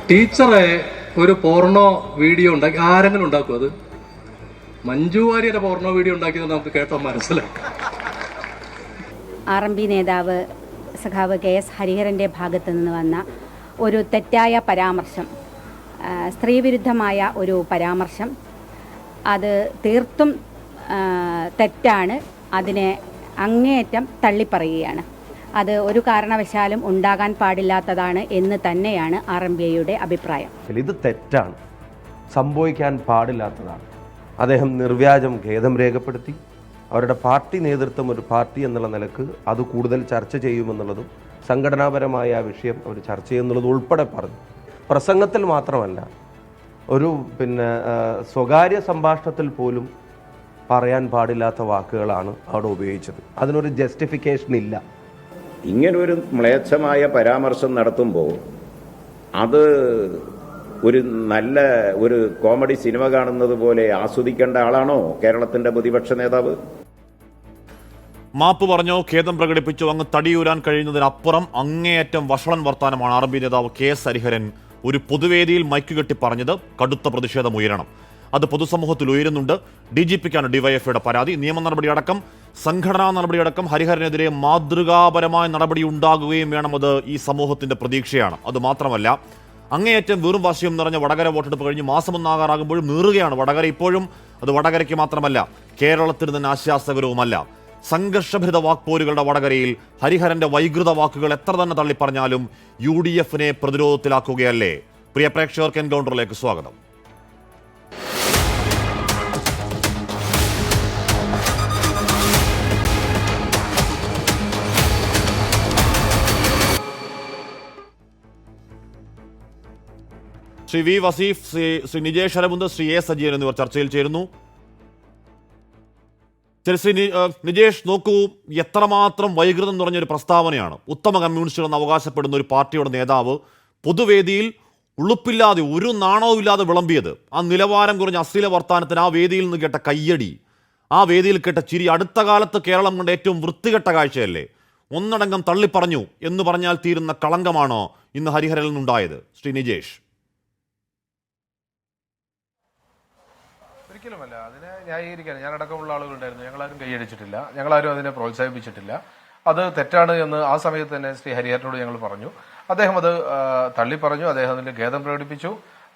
ടീച്ചറെ ഒരു porno video ഉണ്ടാക്കി ആരെങ്കിലും ഉണ്ടാക്കും? അത് മഞ്ജു വാര്യരുടെ പോർണോ വീഡിയോ ഉണ്ടാക്കിയത് നമുക്ക് കേട്ടോ മനസ്സിലായി. RMP നേതാവ് സഖാവ് KS ഹരിഹരൻ്റെ ഭാഗത്തു നിന്ന് വന്ന ഒരു തെറ്റായ പരാമർശം, സ്ത്രീവിരുദ്ധമായ ഒരു പരാമർശം, അത് തീർത്തും തെറ്റാണ്. അതിനെ അങ്ങേയറ്റം തള്ളിപ്പറയുകയാണ്. അത് ഒരു കാരണവശാലും ഉണ്ടാകാൻ പാടില്ലാത്തതാണ് എന്ന് തന്നെയാണ് RMPയുടെ അഭിപ്രായം. ഇത് തെറ്റാണ്, സംഭവിക്കാൻ പാടില്ലാത്തതാണ്. അദ്ദേഹം നിർവ്യാജം ഖേദം രേഖപ്പെടുത്തി. അവരുടെ പാർട്ടി നേതൃത്വം ഒരു പാർട്ടി എന്നുള്ള നിലക്ക് അത് കൂടുതൽ ചർച്ച ചെയ്യുമെന്നുള്ളതും സംഘടനാപരമായ ആ വിഷയം അവർ ചർച്ച ചെയ്യുന്നുള്ളതും ഉൾപ്പെടെ പറഞ്ഞു. പ്രസംഗത്തിൽ മാത്രമല്ല, ഒരു സ്വകാര്യ സംഭാഷണത്തിൽ പോലും പറയാൻ പാടില്ലാത്ത വാക്കുകളാണ് അവിടെ ഉപയോഗിച്ചത്. അതിനൊരു ജസ്റ്റിഫിക്കേഷൻ ഇല്ല. ഇങ്ങനൊരു മ്ലേച്ഛമായ പരാമർശം നടത്തുമ്പോൾ അത് ഒരു നല്ല ഒരു കോമഡി സിനിമ കാണുന്നത് പോലെ ആസ്വദിക്കേണ്ട ആളാണോ കേരളത്തിന്റെ പ്രതിപക്ഷ നേതാവ്? മാപ്പ് പറഞ്ഞോ, ഖേദം പ്രകടിപ്പിച്ചോ, അങ്ങ് തടിയൂരാൻ കഴിയുന്നതിനപ്പുറം അങ്ങേയറ്റം വഷളൻ വർത്താനമാണ് RMP നേതാവ് KS ഹരിഹരൻ ഒരു പൊതുവേദിയിൽ മൈക്ക് കെട്ടി പറഞ്ഞത്. കടുത്ത പ്രതിഷേധം ഉയരണം. അത് പൊതുസമൂഹത്തിൽ ഉയരുന്നുണ്ട്. DGPക്കാണ് DYFIയുടെ പരാതി. നിയമ നടപടിയടക്കം സംഘടനാ നടപടിയടക്കം ഹരിഹരനെതിരെ മാതൃകാപരമായ നടപടി ഉണ്ടാകുകയും വേണം. അത് ഈ സമൂഹത്തിന്റെ പ്രതീക്ഷയാണ്. അത് മാത്രമല്ല, അങ്ങേയറ്റം വെറും വാശിയും നിറഞ്ഞ വടകര വോട്ടെടുപ്പ് കഴിഞ്ഞ് മാസം ഒന്നാകാറാകുമ്പോഴും നീറുകയാണ് വടകര. ഇപ്പോഴും അത് വടകരയ്ക്ക് മാത്രമല്ല, കേരളത്തിന് തന്നെ ആശ്വാസകരവുമല്ല. സംഘർഷഭരിത വാക്പോരുകളുടെ വടകരയിൽ ഹരിഹരന്റെ വൈകൃത വാക്കുകൾ എത്ര തന്നെ തള്ളിപ്പറഞ്ഞാലും UDFനെ പ്രതിരോധത്തിലാക്കുകയല്ലേ? പ്രിയ പ്രേക്ഷകർക്ക് എൻകൗണ്ടറിലേക്ക് സ്വാഗതം. ശ്രീ V വസീഫ്, ശ്രീ നിജേഷ് അരമുണ്ട്, ശ്രീ A സജീവൻ എന്നിവർ ചർച്ചയിൽ ചേരുന്നു. ശ്രീ നിജേഷ്, നോക്കൂ, എത്രമാത്രം വൈകൃതം നിറഞ്ഞൊരു പ്രസ്താവനയാണ്. ഉത്തമ കമ്മ്യൂണിസ്റ്റുകൾ എന്ന് അവകാശപ്പെടുന്ന ഒരു പാർട്ടിയുടെ നേതാവ് പൊതുവേദിയിൽ ഉളുപ്പില്ലാതെ, ഒരു നാണവും ഇല്ലാതെ വിളമ്പിയത്. ആ നിലവാരം കുറഞ്ഞ അശ്ലീല വർത്താനത്തിന് ആ വേദിയിൽ നിന്ന് കേട്ട കയ്യടി, ആ വേദിയിൽ കേട്ട ചിരി അടുത്ത കാലത്ത് കേരളം കണ്ട ഏറ്റവും വൃത്തികെട്ട കാഴ്ചയല്ലേ? ഒന്നടങ്കം തള്ളിപ്പറഞ്ഞു എന്ന് പറഞ്ഞാൽ തീരുന്ന കളങ്കമാണോ ഇന്ന് ഹരിഹരനിൽ നിന്നുണ്ടായത്? ശ്രീ നിജേഷ്. ഒരിക്കലുമല്ല. അതിനെ ന്യായീകരിക്കാൻ ഞാനടക്കമുള്ള ആളുകളുണ്ടായിരുന്നു. ഞങ്ങളാരും കൈയടിച്ചിട്ടില്ല, ഞങ്ങളാരും അതിനെ പ്രോത്സാഹിപ്പിച്ചിട്ടില്ല. അത് തെറ്റാണ് എന്ന് ആ സമയത്ത് തന്നെ ശ്രീ ഹരിഹരനോട് ഞങ്ങൾ പറഞ്ഞു. അദ്ദേഹം അത് തള്ളിപ്പറഞ്ഞു, അദ്ദേഹം അതിന്റെ ഖേദം പ്രകടിപ്പിച്ചു.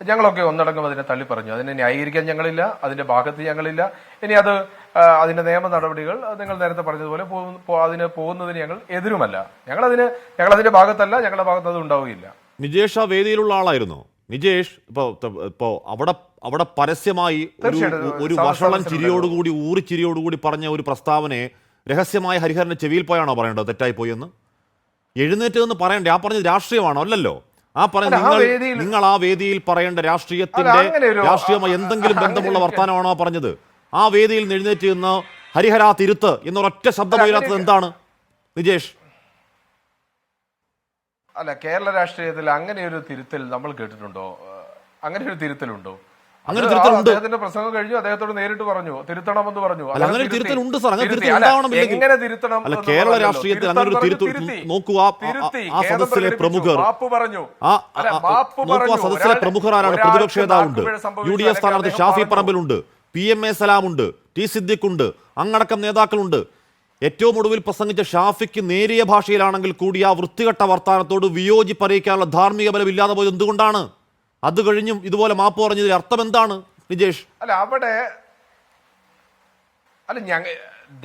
ഞങ്ങളൊക്കെ ഒന്നടങ്കം അതിനെ തള്ളിപ്പറഞ്ഞു. അതിനെ ന്യായീകരിക്കാൻ ഞങ്ങളില്ല, അതിന്റെ ഭാഗത്ത് ഞങ്ങളില്ല. ഇനി അത് അതിന്റെ നിയമ നടപടികൾ നിങ്ങൾ നേരത്തെ പറഞ്ഞതുപോലെ അതിന് പോകുന്നതിന് ഞങ്ങൾ എതിരുമല്ല. ഞങ്ങളതിന്റെ ഭാഗത്തല്ല, ഞങ്ങളുടെ ഭാഗത്ത് അത് ഉണ്ടാവുകയില്ല. നിജേഷ് ആ വേദിയിലുള്ള ആളായിരുന്നു. നിജേഷ് ഇപ്പോ അവിടെ പരസ്യമായി ഒരു വഷളൻ ചിരിയോടുകൂടി ഊറിച്ചിരിയോടുകൂടി പറഞ്ഞ ഒരു പ്രസ്താവനയെ രഹസ്യമായ ഹരിഹരന്റെ ചെവിയിൽ പോയാണോ പറയേണ്ടത് തെറ്റായി പോയി എന്ന്? എഴുന്നേറ്റ് എന്ന് പറയണ്ടേ? ആ പറഞ്ഞത് രാഷ്ട്രീയമാണോ? അല്ലല്ലോ. ആ പറഞ്ഞ നിങ്ങൾ ആ വേദിയിൽ പറയേണ്ട രാഷ്ട്രീയമായി എന്തെങ്കിലും ബന്ധമുള്ള വർത്താനമാണോ പറഞ്ഞത്? ആ വേദിയിൽ നിന്ന് എഴുന്നേറ്റ് നിന്ന് ഹരിഹര തിരുത്ത് എന്നൊരൊറ്റ ശബ്ദം ഉയരാത്തത് എന്താണ് നിജേഷ്? അല്ല, കേരള രാഷ്ട്രീയത്തിൽ അങ്ങനെ ഒരു തിരുത്തൽ നമ്മൾ കേട്ടിട്ടുണ്ടോ? അങ്ങനെ ഒരു തിരുത്തലുണ്ടോ? അദ്ദേഹത്തിന്റെ പ്രസംഗം കഴിഞ്ഞു, അദ്ദേഹത്തോട് നേരിട്ട് പറഞ്ഞു തിരുത്തണമെന്ന് പറഞ്ഞു. അങ്ങനെ തിരുത്തലുണ്ട് സാർ. എങ്ങനെ തിരുത്തണം? അല്ല, കേരള രാഷ്ട്രീയത്തിൽ അങ്ങനെ ഒരു തിരുത്തൽ നോക്കുക. ആ സദസ്സിലെ പ്രമുഖർ സദസ്സിലെ പ്രമുഖർ ആരാണ്? പ്രതിപക്ഷ നേതാവുണ്ട്, UDF സ്ഥാനാർത്ഥി ഷാഫി പറമ്പിലുണ്ട്, PMA സലാമുണ്ട്, T സിദ്ദിഖ് ഉണ്ട്, അങ്ങടക്കം നേതാക്കളുണ്ട്. ഏറ്റവും ഒടുവിൽ പ്രസംഗിച്ച ഷാഫിക്ക് നേരിയ ഭാഷയിലാണെങ്കിൽ കൂടി ആ വൃത്തികെട്ട വർത്താനത്തോട് വിയോജിപ്പ് അറിയിക്കാനുള്ള ധാർമ്മിക ബലം ഇല്ലാതെ പോയത് എന്തുകൊണ്ടാണ്? അത് കഴിഞ്ഞും ഇതുപോലെ മാപ്പ് പറഞ്ഞതിന്റെ അർത്ഥം എന്താണ് നിജേഷ്?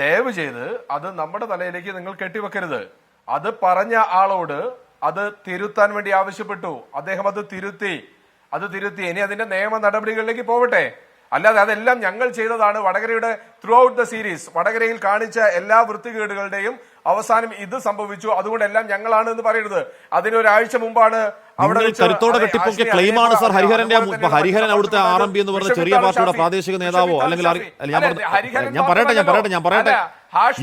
ദയവ് ചെയ്ത് അത് നമ്മുടെ തലയിലേക്ക് നിങ്ങൾ കെട്ടിവെക്കരുത്. അത് പറഞ്ഞ ആളോട് അത് തിരുത്താൻ വേണ്ടി ആവശ്യപ്പെട്ടു. അദ്ദേഹം അത് തിരുത്തി. ഇനി അതിന്റെ നിയമ നടപടികളിലേക്ക് പോവട്ടെ. അല്ലാതെ അതെല്ലാം ഞങ്ങൾ ചെയ്തതാണ്. വടകരയുടെ ത്രൂ ഔട്ട് ദ സീരീസ് വടകരയിൽ കാണിച്ച എല്ലാ വൃത്തികേടുകളുടെയും അവസാനം ഇത് സംഭവിച്ചു, അതുകൊണ്ടെല്ലാം ഞങ്ങളാണ് എന്ന് പറയരുത്. അതിനൊരാഴ്ച മുമ്പാണ് കരുത്തോടെ കെട്ടിപ്പൊക്കിയ ക്ലെയിമാണ് സാർ ഹരിഹരന്റെ. ഹരിഹരൻ അവിടുത്തെ RMP എന്ന് പറഞ്ഞ ചെറിയ പാർട്ടിയുടെ പ്രാദേശിക നേതാവോ അല്ലെങ്കിൽ ഞാൻ പറയട്ടെ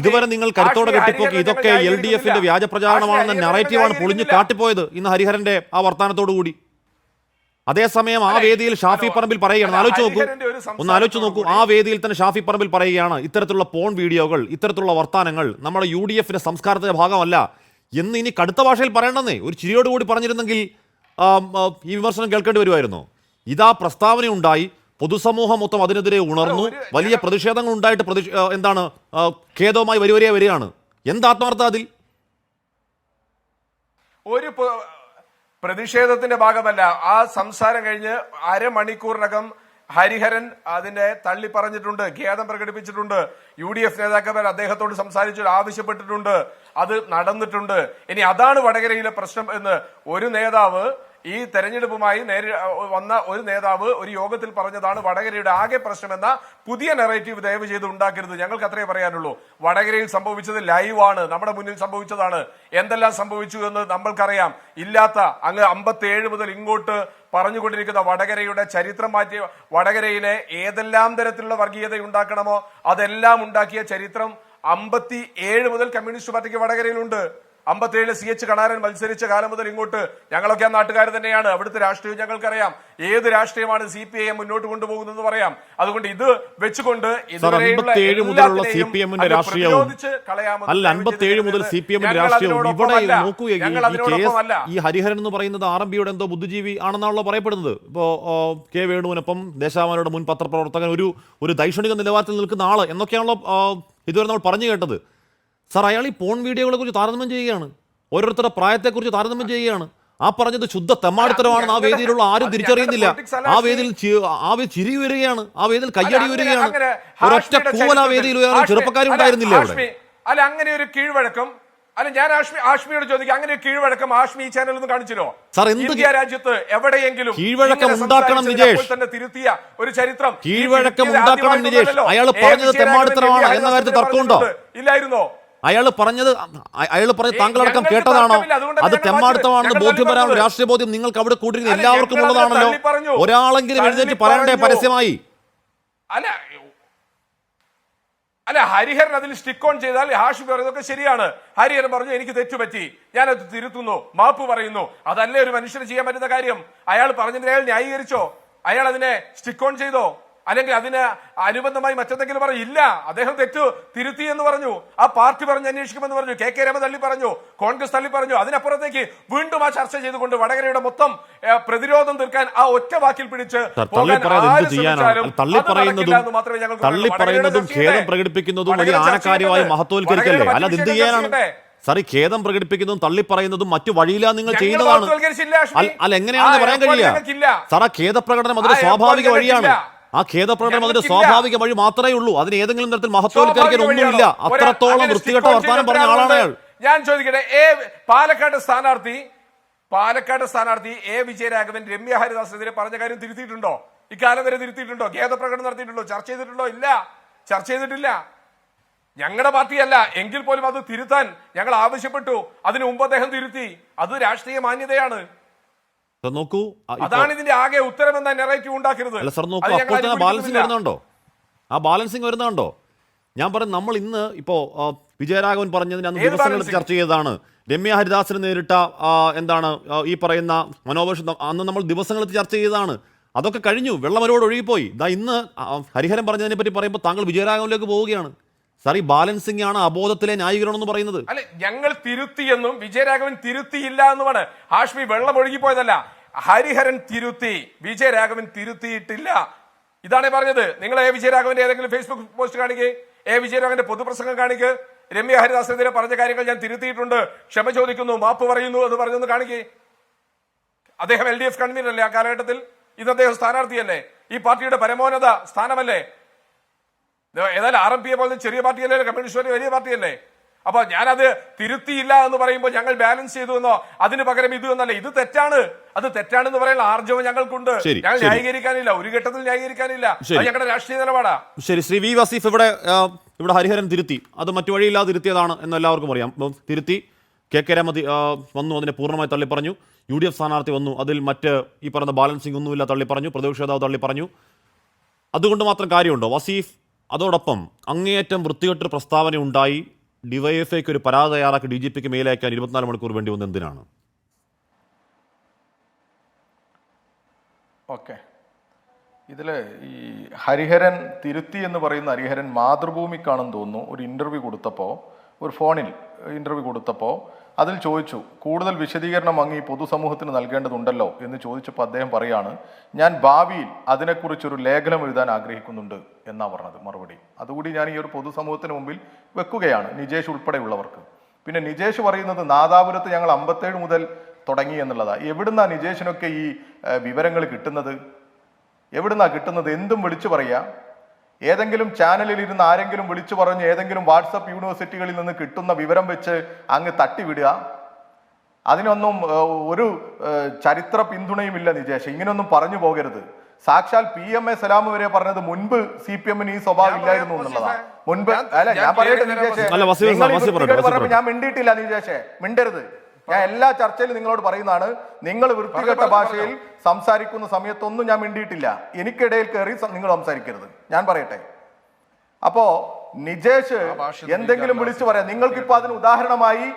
ഇതുവരെ നിങ്ങൾ കരുത്തോടെ കെട്ടിപ്പൊക്കി ഇതൊക്കെ LDFന്റെ വ്യാജ പ്രചാരണമാണെന്ന നറേറ്റീവാണ് പൊളിഞ്ഞു കാട്ടിപ്പോയത് ഇന്ന് ഹരിഹരന്റെ ആ വർത്താനത്തോടു കൂടി. അതേസമയം ആ വേദിയിൽ ഷാഫി പറമ്പിൽ പറയുകയാണ്, ആലോചിച്ച് നോക്കൂ, ആ വേദിയിൽ തന്നെ ഷാഫി പറമ്പിൽ പറയുകയാണ് ഇത്തരത്തിലുള്ള പോൺ വീഡിയോകൾ, ഇത്തരത്തിലുള്ള വർത്താനങ്ങൾ നമ്മുടെ UDFന്റെ സംസ്കാരത്തിന്റെ ഭാഗമല്ല എന്ന് ഇനി കടുത്ത ഭാഷയിൽ പറയണമെന്നേ. ഒരു ചിരിയോടുകൂടി പറഞ്ഞിരുന്നെങ്കിൽ ഈ വിമർശനം കേൾക്കേണ്ടി വരുമായിരുന്നു? ഇതാ പ്രസ്താവന ഉണ്ടായി, പൊതുസമൂഹം മൊത്തം അതിനെതിരെ ഉണർന്നു, വലിയ പ്രതിഷേധങ്ങൾ ഉണ്ടായിട്ട് എന്താണ് ഖേദവുമായി വരികയാണ്. എന്താത്മാർത്ഥ അതിൽ? ഒരു പ്രതിഷേധത്തിന്റെ ഭാഗമല്ല. ആ സംസാരം കഴിഞ്ഞ് അരമണിക്കൂറിനകം ഹരിഹരൻ അതിനെ തള്ളി പറഞ്ഞിട്ടുണ്ട്, ഖേദം പ്രകടിപ്പിച്ചിട്ടുണ്ട്. UDF നേതാക്കന്മാർ അദ്ദേഹത്തോട് സംസാരിച്ചു, ആവശ്യപ്പെട്ടിട്ടുണ്ട്, അത് നടന്നിട്ടുണ്ട്. ഇനി അതാണ് വടകരയിലെ പ്രശ്നം എന്ന് ഒരു നേതാവ്, ഈ തെരഞ്ഞെടുപ്പുമായി വന്ന ഒരു നേതാവ് ഒരു യോഗത്തിൽ പറഞ്ഞതാണ് വടകരയുടെ ആകെ പ്രശ്നമെന്ന പുതിയ നെറേറ്റീവ് ദയവ് ചെയ്ത് ഉണ്ടാക്കരുത്. ഞങ്ങൾക്ക് അത്രേ പറയാനുള്ളൂ. വടകരയിൽ സംഭവിച്ചത് ലൈവാണ്, നമ്മുടെ മുന്നിൽ സംഭവിച്ചതാണ്. എന്തെല്ലാം സംഭവിച്ചു എന്ന് നമ്മൾക്കറിയാം. ഇല്ലാത്ത അങ്ങ് 57 മുതൽ ഇങ്ങോട്ട് പറഞ്ഞുകൊണ്ടിരിക്കുന്ന വടകരയുടെ ചരിത്രം മാറ്റി, വടകരയിലെ ഏതെല്ലാം തരത്തിലുള്ള വർഗീയത ഉണ്ടാക്കണമോ അതെല്ലാം ഉണ്ടാക്കിയ ചരിത്രം 57 മുതൽ കമ്മ്യൂണിസ്റ്റ് പാർട്ടിക്ക് വടകരയിലുണ്ട്. 57 CH കണാരൻ മത്സരിച്ച കാലം മുതൽ ഇങ്ങോട്ട് ഞങ്ങളൊക്കെ ആ നാട്ടുകാർ തന്നെയാണ്. അവിടുത്തെ രാഷ്ട്രീയം ഞങ്ങൾക്കറിയാം. ഏത് രാഷ്ട്രീയമാണ് CPIM മുന്നോട്ട് കൊണ്ടുപോകുന്നതെന്ന് പറയാം. അതുകൊണ്ട് ഇത് വെച്ചുകൊണ്ട് 57 മുതലുള്ള CPM-ന്റെ രാഷ്ട്രീയവും അല്ല, 57 മുതൽ CPM-ന്റെ രാഷ്ട്രീയവും ഇവിടെ നോക്കൂ. ഈ ഹരിഹരൻ എന്ന് പറയുന്നത് RMPയുടെ എന്തോ ബുദ്ധിജീവി ആണെന്നാണല്ലോ പറയപ്പെടുന്നത്. ഇപ്പോ K വേണുവിനൊപ്പം ദേശാഭിമാനിയുടെ മുൻ പത്രപ്രവർത്തകൻ, ഒരു ദൈക്ഷണിക നിലവാരത്തിൽ നിൽക്കുന്ന ആള് എന്നൊക്കെയാണല്ലോ ഇതുവരെ നമ്മൾ പറഞ്ഞു കേട്ടത്. സാർ, അയാൾ ഈ പോൺ വീഡിയോകളെ കുറിച്ച് താരതമ്യം ചെയ്യുകയാണ്, ഓരോരുത്തരുടെ പ്രായത്തെക്കുറിച്ച് താരതമ്യം ചെയ്യുകയാണ്. ആ പറഞ്ഞത് ശുദ്ധ തെമ്മാടിത്തരമാണെന്ന് ആ വേദിയിലുള്ള ആരും തിരിച്ചറിയുന്നില്ല. ആ വേദിയിൽ ചിരി വരികയാണ്, ആ വേദിയിൽ കയ്യടി വരികയാണ്. ഒരൊറ്റ കൂവൽ ആ വേദിയിൽ ചെറുപ്പക്കാരും ഉണ്ടായിരുന്നില്ല അവിടെ. അല്ല, അങ്ങനെ ഒരു കീഴ്വഴക്കം അല്ല, ഞാൻ ആഷ്മിയോട് ചോദിക്കാം, അങ്ങനെ ഒരു കീഴ്വഴക്കം ആഷ്മി ഈ ചാനൽ ഒന്ന് കാണിച്ചില്ലോ? സാർ, ഇന്ത്യ രാജ്യത്ത് എവിടെയെങ്കിലും കീഴ്വഴക്കം ഉണ്ടാക്കണം നിജേഷ്, തന്നെ തിരുത്തിയ ഒരു ചരിത്രം കീഴ്വഴക്കം ഉണ്ടാക്കണം നിജേഷ്. അയാൾ പറഞ്ഞത് തെമ്മാടിത്തരമാണ് എന്ന കാര്യത്തിൽ തർക്കമുണ്ടോ? ഇല്ലായിരുന്നോ? അയാൾ പറഞ്ഞത് താങ്കളടക്കം കേട്ടതാണോ? അത് തെമ്മാടിത്തമാണെന്ന് ബോധ്യം വരാനുള്ള രാഷ്ട്രീയ ബോധ്യം നിങ്ങൾക്ക് അവിടെ കൂട്ടിരുന്ന എല്ലാവർക്കും ഉള്ളതാണല്ലോ. ഒരാളെങ്കിലും എഴുന്നേറ്റ് പറയണ്ടേ പരസ്യമായി? അല്ല, ഹരിഹരൻ അതിൽ സ്റ്റിക്ക് ഓൺ ചെയ്താൽ ഹാഷിം പറയുന്നതൊക്കെ ശരിയാണ്. ഹരിഹരൻ പറഞ്ഞു എനിക്ക് തെറ്റുപറ്റി, ഞാനത് തിരുത്തുന്നു, മാപ്പ് പറയുന്നു. അതല്ലേ ഒരു മനുഷ്യന് ചെയ്യാൻ പറ്റുന്ന കാര്യം? അയാൾ പറഞ്ഞതിനെ അയാൾ ന്യായീകരിച്ചോ? അയാൾ അതിനെ സ്റ്റിക്ക് ഓൺ ചെയ്തോ? അല്ലെങ്കിൽ അതിന് അനുബന്ധമായി മറ്റെന്തെങ്കിലും പറഞ്ഞു? ഇല്ല, അദ്ദേഹം തെറ്റു തിരുത്തി എന്ന് പറഞ്ഞു. ആ പാർട്ടി പറഞ്ഞ് അന്വേഷിക്കുമെന്ന് പറഞ്ഞു. KK രമ തള്ളി പറഞ്ഞു, കോൺഗ്രസ് തള്ളി പറഞ്ഞു. അതിനപ്പുറത്തേക്ക് വീണ്ടും ആ ചർച്ച ചെയ്തുകൊണ്ട് വടകരയുടെ മൊത്തം പ്രതിരോധം തീർക്കാൻ ആ ഒറ്റ വാക്കിൽ പിടിച്ച് തള്ളിപ്പറയുന്നതും ഖേദം പ്രകടിപ്പിക്കുന്നതും വലിയ ആനക്കാര്യമായി മഹത്വവൽക്കരിക്കല്ലേ? അല്ല, എന്ത് ചെയ്യാനാണ് സാർ? ഈ ഖേദം പ്രകടിപ്പിക്കുന്നതും തള്ളിപ്പറയുന്നതും മറ്റു വഴിയില്ല നിങ്ങൾ ചെയ്യുന്നതാണ്. അല്ല, എങ്ങനെയാണെന്ന് പറയാൻ കഴിയില്ല സാർ. ആ ഖേദപ്രകടനം അതൊരു സ്വാഭാവിക വഴിയാണ്. ആ ഖേദപ്രകടനം അതിന്റെ സ്വാഭാവിക വഴി മാത്രമേ ഉള്ളൂ. അതിന് ഏതെങ്കിലും തരത്തിൽ മഹത്വവൽക്കരിക്കാൻ ഒന്നുമില്ല. അത്രത്തോളം വൃത്തികെട്ട വർത്താനം പറഞ്ഞ ആളാണ് അയാൾ. ഞാൻ ചോദിക്കട്ടെ, പാലക്കാട് സ്ഥാനാർത്ഥി A വിജയരാഘവൻ രമ്യ ഹരിദാസിനെതിരെ പറഞ്ഞ കാര്യം തിരുത്തിയിട്ടുണ്ടോ? ഇക്കാലം വരെ തിരുത്തിയിട്ടുണ്ടോ? ഖേദപ്രകടനം നടത്തിയിട്ടുണ്ടോ? ചർച്ച ചെയ്തിട്ടുണ്ടോ? ഇല്ല, ചർച്ച ചെയ്തിട്ടില്ല. ഞങ്ങളുടെ പാർട്ടിയല്ല എങ്കിൽ പോലും അത് തിരുത്താൻ ഞങ്ങൾ ആവശ്യപ്പെട്ടു. അതിനു മുമ്പ് അദ്ദേഹം തിരുത്തി. അത് രാഷ്ട്രീയ മാന്യതയാണ്. നോക്കൂ, അതാണ് ഇതിന്റെ ആകെ ഉത്തരം എന്ന നെറേറ്റീവ് ഉണ്ടാക്കരുത്. അല്ല സാർ, നോക്കൂ, അപ്പോൾ തന്നെ ബാലൻസിംഗ് വരുന്നുണ്ടോ? ആ ബാലൻസിംഗ് വരുന്നുണ്ടോ? ഞാൻ പറഞ്ഞു, നമ്മൾ ഇന്ന് ഇപ്പോ വിജയരാഘവൻ പറഞ്ഞതിന് അന്ന് ദിവസങ്ങളെടുത്ത് ചർച്ച ചെയ്തതാണ്. രമ്യ ഹരിദാസിന് നേരിട്ട എന്താണ് ഈ പറയുന്ന മനോഭാഷം അന്ന് നമ്മൾ ദിവസങ്ങളെടുത്ത് ചർച്ച ചെയ്തതാണ്. അതൊക്കെ കഴിഞ്ഞു, വെള്ളമരോട് ഒഴുകിപ്പോയി. ഇന്ന് ഹരിഹരൻ പറഞ്ഞതിനെ പറ്റി പറയുമ്പോൾ താങ്കൾ വിജയരാഘവനിലേക്ക് പോവുകയാണ്. സാർ, ഈ ബാലൻസിംഗ് ആണ് അബോധത്തിലെ ന്യായീകരണം എന്ന് പറയുന്നത്. അല്ലെ, ഞങ്ങൾ തിരുത്തിയെന്നും വിജയരാഘവൻ തിരുത്തിയില്ല എന്നുമാണ്. ഹാഷ്മി വെള്ളം ഒഴുകിപ്പോയതല്ല, ഹരിഹരൻ തിരുത്തി, വിജയരാഘവൻ തിരുത്തിയിട്ടില്ല. ഇതാണ് പറഞ്ഞത്. നിങ്ങൾ A വിജയരാഘവന്റെ ഏതെങ്കിലും ഫേസ്ബുക്ക് പോസ്റ്റ് കാണിക്കേ, A വിജയരാഘവന്റെ പൊതുപ്രസംഗം കാണിക്ക്. രമ്യ ഹരിദാസിനെതിരെ പറഞ്ഞ കാര്യങ്ങൾ ഞാൻ തിരുത്തിയിട്ടുണ്ട്, ക്ഷമ ചോദിക്കുന്നു, മാപ്പ് പറയുന്നു എന്ന് പറഞ്ഞൊന്ന് കാണിക്കേ. അദ്ദേഹം LDF കൺവീനർ അല്ലേ ആ കാലഘട്ടത്തിൽ? ഇന്ന് അദ്ദേഹം സ്ഥാനാർത്ഥിയല്ലേ? ഈ പാർട്ടിയുടെ പരമോന്നത സ്ഥാനമല്ലേ? ഏതായാലും RMP പോലെ ചെറിയ പാർട്ടിയല്ലേ, കമ്മ്യൂണിസ്റ്റ് വലിയ പാർട്ടിയല്ലേ? അപ്പൊ ഞാനത് തിരുത്തിയില്ല എന്ന് പറയുമ്പോൾ ഞങ്ങൾ ബാലൻസ് ചെയ്തു എന്നോ അതിന് പകരം ഇത് എന്നല്ല. ഇത് തെറ്റാണ്, അത് തെറ്റാണെന്ന് പറയാനുള്ള ആർജവം ഞങ്ങൾക്കുണ്ട്. ഞങ്ങൾ ന്യായീകരിക്കാനില്ല, ഒരു ഘട്ടത്തിൽ ന്യായീകരിക്കാനില്ല. ഞങ്ങളുടെ രാഷ്ട്രീയ നിലപാടാ. ശരി, ശ്രീ V വസീഫ്, ഇവിടെ ഹരിഹരൻ തിരുത്തി, അത് മറ്റു വഴിയില്ലാതെ തിരുത്തിയതാണ് എന്ന് എല്ലാവർക്കും അറിയാം. തിരുത്തി, KK രമ വന്നു, അതിനെ പൂർണ്ണമായി തള്ളിപ്പറഞ്ഞു. UDF സ്ഥാനാർത്ഥി വന്നു, അതിൽ മറ്റ് ഈ പറയുന്ന ബാലൻസിംഗ് ഒന്നുമില്ല, തള്ളിപ്പറഞ്ഞു. പ്രതിപക്ഷ നേതാവ് തള്ളിപ്പറഞ്ഞു. അതുകൊണ്ട് മാത്രം കാര്യമുണ്ടോ വസീഫ്? അതോടൊപ്പം അങ്ങേയറ്റം വൃത്തികെട്ടൊരു പ്രസ്താവന ഉണ്ടായി. ഡിവൈഎഫ്ഐക്ക് ഒരു പരാതി തയ്യാറാക്കി DGPക്ക് മെയിലയക്കാൻ 24 മണിക്കൂർ വേണ്ടി വന്നത് എന്തിനാണ്? ഓക്കെ, ഇതില് ഈ ഹരിഹരൻ തിരുത്തി എന്ന് പറയുന്ന ഹരിഹരൻ മാതൃഭൂമിക്കാണെന്ന് തോന്നുന്നു ഒരു ഇന്റർവ്യൂ കൊടുത്തപ്പോൾ, ഒരു ഫോണിൽ ഇന്റർവ്യൂ കൊടുത്തപ്പോൾ അതിൽ ചോദിച്ചു, കൂടുതൽ വിശദീകരണം അങ്ങ് ഈ പൊതുസമൂഹത്തിന് നൽകേണ്ടതുണ്ടല്ലോ എന്ന് ചോദിച്ചപ്പോൾ അദ്ദേഹം പറയാണ്, ഞാൻ ഭാവിയിൽ അതിനെക്കുറിച്ചൊരു ലേഖനം എഴുതാൻ ആഗ്രഹിക്കുന്നുണ്ട് എന്നാ പറഞ്ഞത് മറുപടി. അതുകൂടി ഞാൻ ഈ ഒരു പൊതുസമൂഹത്തിന് മുമ്പിൽ വെക്കുകയാണ്, നിജേഷ് ഉൾപ്പെടെയുള്ളവർക്ക്. പിന്നെ നിജേഷ് പറയുന്നത് നാദാപുരത്ത് ഞങ്ങൾ 57 മുതൽ തുടങ്ങി എന്നുള്ളതാണ്. എവിടുന്നാ നിജേഷിനൊക്കെ ഈ വിവരങ്ങൾ കിട്ടുന്നത്? എവിടുന്നാ കിട്ടുന്നത്? എന്തും വിളിച്ചു പറയാ. ഏതെങ്കിലും ചാനലിൽ ഇരുന്ന് ആരെങ്കിലും വിളിച്ചു പറഞ്ഞ് ഏതെങ്കിലും വാട്സപ്പ് യൂണിവേഴ്സിറ്റികളിൽ നിന്ന് കിട്ടുന്ന വിവരം വെച്ച് അങ്ങ് തട്ടിവിടുക. അതിനൊന്നും ഒരു ചരിത്ര പിന്തുണയുമില്ല നിജേഷ്. ഇങ്ങനെയൊന്നും പറഞ്ഞു പോകരുത്. സാക്ഷാൽ PMA സലാം വരെ പറഞ്ഞത് മുൻപ് CPM-ന് ഈ സ്വഭാവം ഇല്ലായിരുന്നു എന്നുള്ളതാണ്. മുൻപ് അല്ല, ഞാൻ പറയട്ടെ നിജേഷ്, ഞാൻ മിണ്ടിയിട്ടില്ല നിജേഷേ, മിണ്ടരുത്. ഞാൻ എല്ലാ ചർച്ചയിലും നിങ്ങളോട് പറയുന്നതാണ്, നിങ്ങൾ വൃത്തികെട്ട ഭാഷയിൽ സംസാരിക്കുന്ന സമയത്തൊന്നും ഞാൻ മിണ്ടിയിട്ടില്ല. എനിക്കിടയിൽ കയറി നിങ്ങൾ സംസാരിക്കരുത്. ഞാൻ പറയട്ടെ. അപ്പോ നിജേഷ് എന്തെങ്കിലും വിളിച്ചു പറയാം. നിങ്ങൾക്കിപ്പോ അതിന് ഉദാഹരണമായി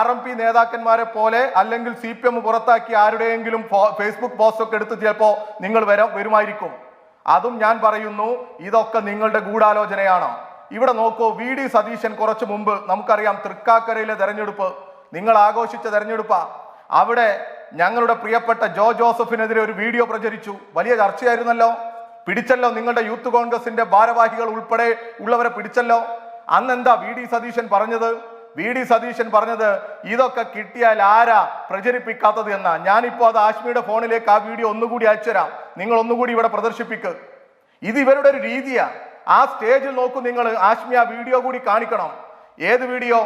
RMP നേതാക്കന്മാരെ പോലെ അല്ലെങ്കിൽ CPM പുറത്താക്കി ആരുടെയെങ്കിലും ഫേസ്ബുക്ക് പോസ്റ്റൊക്കെ എടുത്ത് ചിലപ്പോ നിങ്ങൾ വരുമായിരിക്കും. അതും ഞാൻ പറയുന്നു, ഇതൊക്കെ നിങ്ങളുടെ ഗൂഢാലോചനയാണ്. ഇവിടെ നോക്കൂ, VD സതീശൻ കുറച്ചു മുമ്പ് നമുക്കറിയാം തൃക്കാക്കരയിലെ തെരഞ്ഞെടുപ്പ് നിങ്ങൾ ആഘോഷിച്ച തെരഞ്ഞെടുപ്പാ. അവിടെ ഞങ്ങളുടെ പ്രിയപ്പെട്ട ജോ ജോസഫിനെതിരെ ഒരു വീഡിയോ പ്രചരിച്ചു. വലിയ ചർച്ചയായിരുന്നല്ലോ. പിടിച്ചല്ലോ, നിങ്ങളുടെ യൂത്ത് കോൺഗ്രസിന്റെ ഭാരവാഹികൾ ഉൾപ്പെടെ ഉള്ളവരെ പിടിച്ചല്ലോ. അന്നെന്താ VD സതീശൻ പറഞ്ഞത്? VD സതീശൻ പറഞ്ഞത് ഇതൊക്കെ കിട്ടിയാൽ ആരാ പ്രചരിപ്പിക്കാത്തത് എന്നാ. ഞാനിപ്പോ അത് ആശ്മിയുടെ ഫോണിലേക്ക് ആ വീഡിയോ ഒന്നുകൂടി അയച്ചുതരാം, നിങ്ങൾ ഒന്നുകൂടി ഇവിടെ പ്രദർശിപ്പിക്ക്. ഇത് ഇവരുടെ ഒരു രീതിയാ. ആ സ്റ്റേജിൽ നോക്കൂ നിങ്ങൾ, ആശ്മി ആ വീഡിയോ കൂടി കാണിക്കണം. ഏത് വീഡിയോ?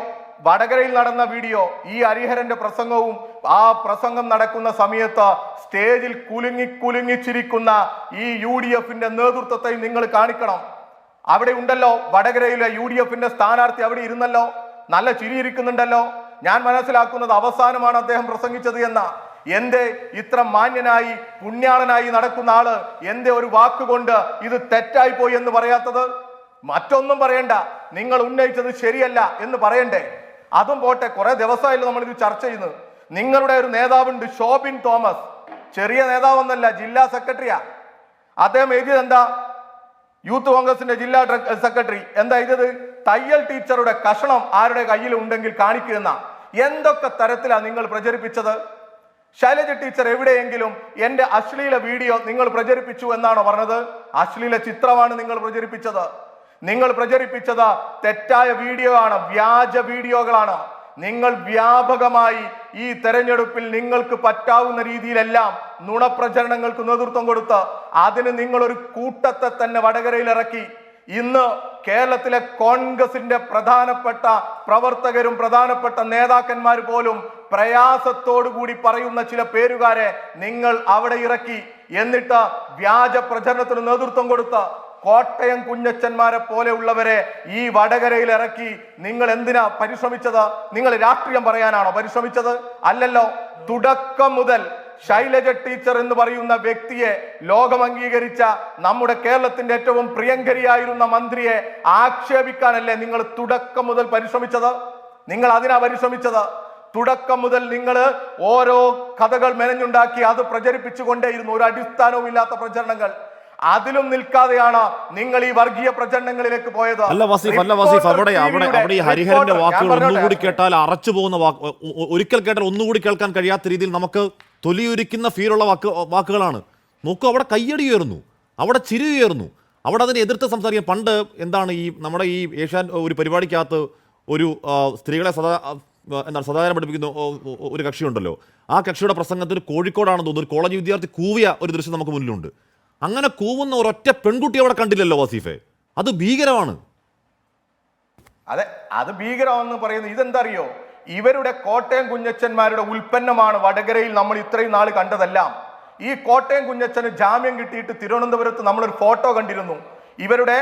വടകരയിൽ നടന്ന വീഡിയോ. ഈ ഹരിഹരന്റെ പ്രസംഗവും ആ പ്രസംഗം നടക്കുന്ന സമയത്ത് സ്റ്റേജിൽ കുലുങ്ങിച്ചിരിക്കുന്ന ഈ UDF-ന്റെ നേതൃത്വത്തെയും നിങ്ങൾ കാണിക്കണം. അവിടെ ഉണ്ടല്ലോ വടകരയിലെ UDF-ന്റെ സ്ഥാനാർത്ഥി അവിടെ ഇരുന്നല്ലോ, നല്ല ചിരിയിരിക്കുന്നുണ്ടല്ലോ. ഞാൻ മനസ്സിലാക്കുന്നത് അവസാനമാണ് അദ്ദേഹം പ്രസംഗിച്ചത് എന്ന. എന്റെ ഇത്ര മാന്യനായി പുണ്യാളനായി നടക്കുന്ന ആള് എന്റെ ഒരു വാക്കുകൊണ്ട് ഇത് തെറ്റായി പോയി എന്ന് പറയാത്തത്? മറ്റൊന്നും പറയണ്ട, നിങ്ങൾ ഉന്നയിച്ചത് ശരിയല്ല എന്ന് പറയണ്ടേ? അതും പോട്ടെ, കുറെ ദിവസമായില്ല നമ്മൾ ഇത് ചർച്ച ചെയ്യുന്നത്. നിങ്ങളുടെ ഒരു നേതാവുണ്ട് ഷോബിൻ തോമസ്, ചെറിയ നേതാവൊന്നല്ല, ജില്ലാ സെക്രട്ടറിയാ. അദ്ദേഹം എഴുതിയത് എന്താ? യൂത്ത് കോൺഗ്രസിന്റെ ജില്ലാ സെക്രട്ടറി എന്താ എഴുതിയത്? തയ്യൽ ടീച്ചറുടെ കഷണം ആരുടെ കയ്യിൽ ഉണ്ടെങ്കിൽ കാണിക്കുന്ന. എന്തൊക്കെ തരത്തിലാണ് നിങ്ങൾ പ്രചരിപ്പിച്ചത്? ശൈലജ ടീച്ചർ എവിടെയെങ്കിലും എന്റെ അശ്ലീല വീഡിയോ നിങ്ങൾ പ്രചരിപ്പിച്ചു എന്നാണോ പറഞ്ഞത്? അശ്ലീല ചിത്രമാണ് നിങ്ങൾ പ്രചരിപ്പിച്ചത്. നിങ്ങൾ പ്രചരിപ്പിച്ചത് തെറ്റായ വീഡിയോ ആണ്, വ്യാജ വീഡിയോകളാണ്. നിങ്ങൾ വ്യാപകമായി ഈ തെരഞ്ഞെടുപ്പിൽ നിങ്ങൾക്ക് പറ്റാവുന്ന രീതിയിലെല്ലാം നുണപ്രചരണങ്ങൾക്ക് നേതൃത്വം കൊടുത്ത് അതിന് നിങ്ങളൊരു കൂട്ടത്തെ തന്നെ വടകരയിൽ ഇറക്കി. ഇന്ന് കേരളത്തിലെ കോൺഗ്രസിന്റെ പ്രധാനപ്പെട്ട പ്രവർത്തകരും പ്രധാനപ്പെട്ട നേതാക്കന്മാർ പോലും പ്രയാസത്തോടു കൂടി പറയുന്ന ചില പേരുകാരെ നിങ്ങൾ അവിടെ ഇറക്കി. എന്നിട്ട് വ്യാജ പ്രചരണത്തിന് നേതൃത്വം കൊടുത്ത് കോട്ടയം കുഞ്ഞച്ചന്മാരെ പോലെയുള്ളവരെ ഈ വടകരയിൽ ഇറക്കി. നിങ്ങൾ എന്തിനാ പരിശ്രമിച്ചത്? നിങ്ങൾ രാഷ്ട്രീയം പറയാനാണോ പരിശ്രമിച്ചത്? അല്ലല്ലോ. തുടക്കം മുതൽ ശൈലജ ടീച്ചർ എന്ന് പറയുന്ന വ്യക്തിയെ, ലോകം അംഗീകരിച്ച നമ്മുടെ കേരളത്തിന്റെ ഏറ്റവും പ്രിയങ്കരിയായിരുന്ന മന്ത്രിയെ ആക്ഷേപിക്കാനല്ലേ നിങ്ങൾ തുടക്കം മുതൽ പരിശ്രമിച്ചത്? നിങ്ങൾ അതിനാ പരിശ്രമിച്ചത്. തുടക്കം മുതൽ നിങ്ങൾ ഓരോ കഥകൾ മെനഞ്ഞുണ്ടാക്കി അത് പ്രചരിപ്പിച്ചുകൊണ്ടേയിരുന്നു, ഒരു അടിസ്ഥാനവും ഇല്ലാത്ത പ്രചരണങ്ങൾ. അതിലും നിൽക്കാതെയാണ് നിങ്ങൾ ഈ വർഗീയ പ്രചരണങ്ങളിലേക്ക് പോയത്. അല്ല വസീഫ്, അവിടെ ഈ ഹരിഹരന്റെ വാക്കുകൾ ഒന്നുകൂടി കേട്ടാൽ അറച്ചു പോകുന്ന ഒരിക്കൽ കേട്ടാൽ ഒന്നുകൂടി കേൾക്കാൻ കഴിയാത്ത രീതിയിൽ നമുക്ക് തൊലിയുരിക്കുന്ന ഫീലുള്ള വാക്കുകളാണ്. നോക്കൂ, അവിടെ കയ്യടി ഉയർന്നു, അവിടെ ചിരി ഉയർന്നു, അവിടെ അതിനെ എതിർത്ത് സംസാരിക്കാൻ. പണ്ട് എന്താണ് ഈ നമ്മുടെ ഈ ഏഷ്യാൻ ഒരു പരിപാടിക്കകത്ത് ഒരു സ്ത്രീകളെ സദാചാരം പഠിപ്പിക്കുന്ന ഒരു കക്ഷിയുണ്ടല്ലോ, ആ കക്ഷിയുടെ പ്രസംഗത്തിന് കോഴിക്കോടാണെന്ന് തോന്നുന്നു ഒരു കോളേജ് വിദ്യാർത്ഥി കൂവിയ ഒരു ദൃശ്യം നമുക്ക് മുന്നിലുണ്ട്. അങ്ങനെ കൂവുന്ന ഒരൊറ്റ പെൺകുട്ടി അവിടെ കണ്ടില്ലല്ലോ വസീഫെ, അത് ഭീകരമാണ്. അതെ, അത് ഭീകരമാണെന്ന് പറയുന്നത് ഇതെന്താ അറിയോ? ഇവരുടെ കോട്ടയം കുഞ്ഞച്ചന്മാരുടെ ഉൽപ്പന്നമാണ് വടകരയിൽ നമ്മൾ ഇത്രയും നാൾ കണ്ടതെല്ലാം. ഈ കോട്ടയം കുഞ്ഞച്ചന് ജാമ്യം കിട്ടിയിട്ട് തിരുവനന്തപുരത്ത് നമ്മളൊരു ഫോട്ടോ കണ്ടിരുന്നു. ഇവരുടെ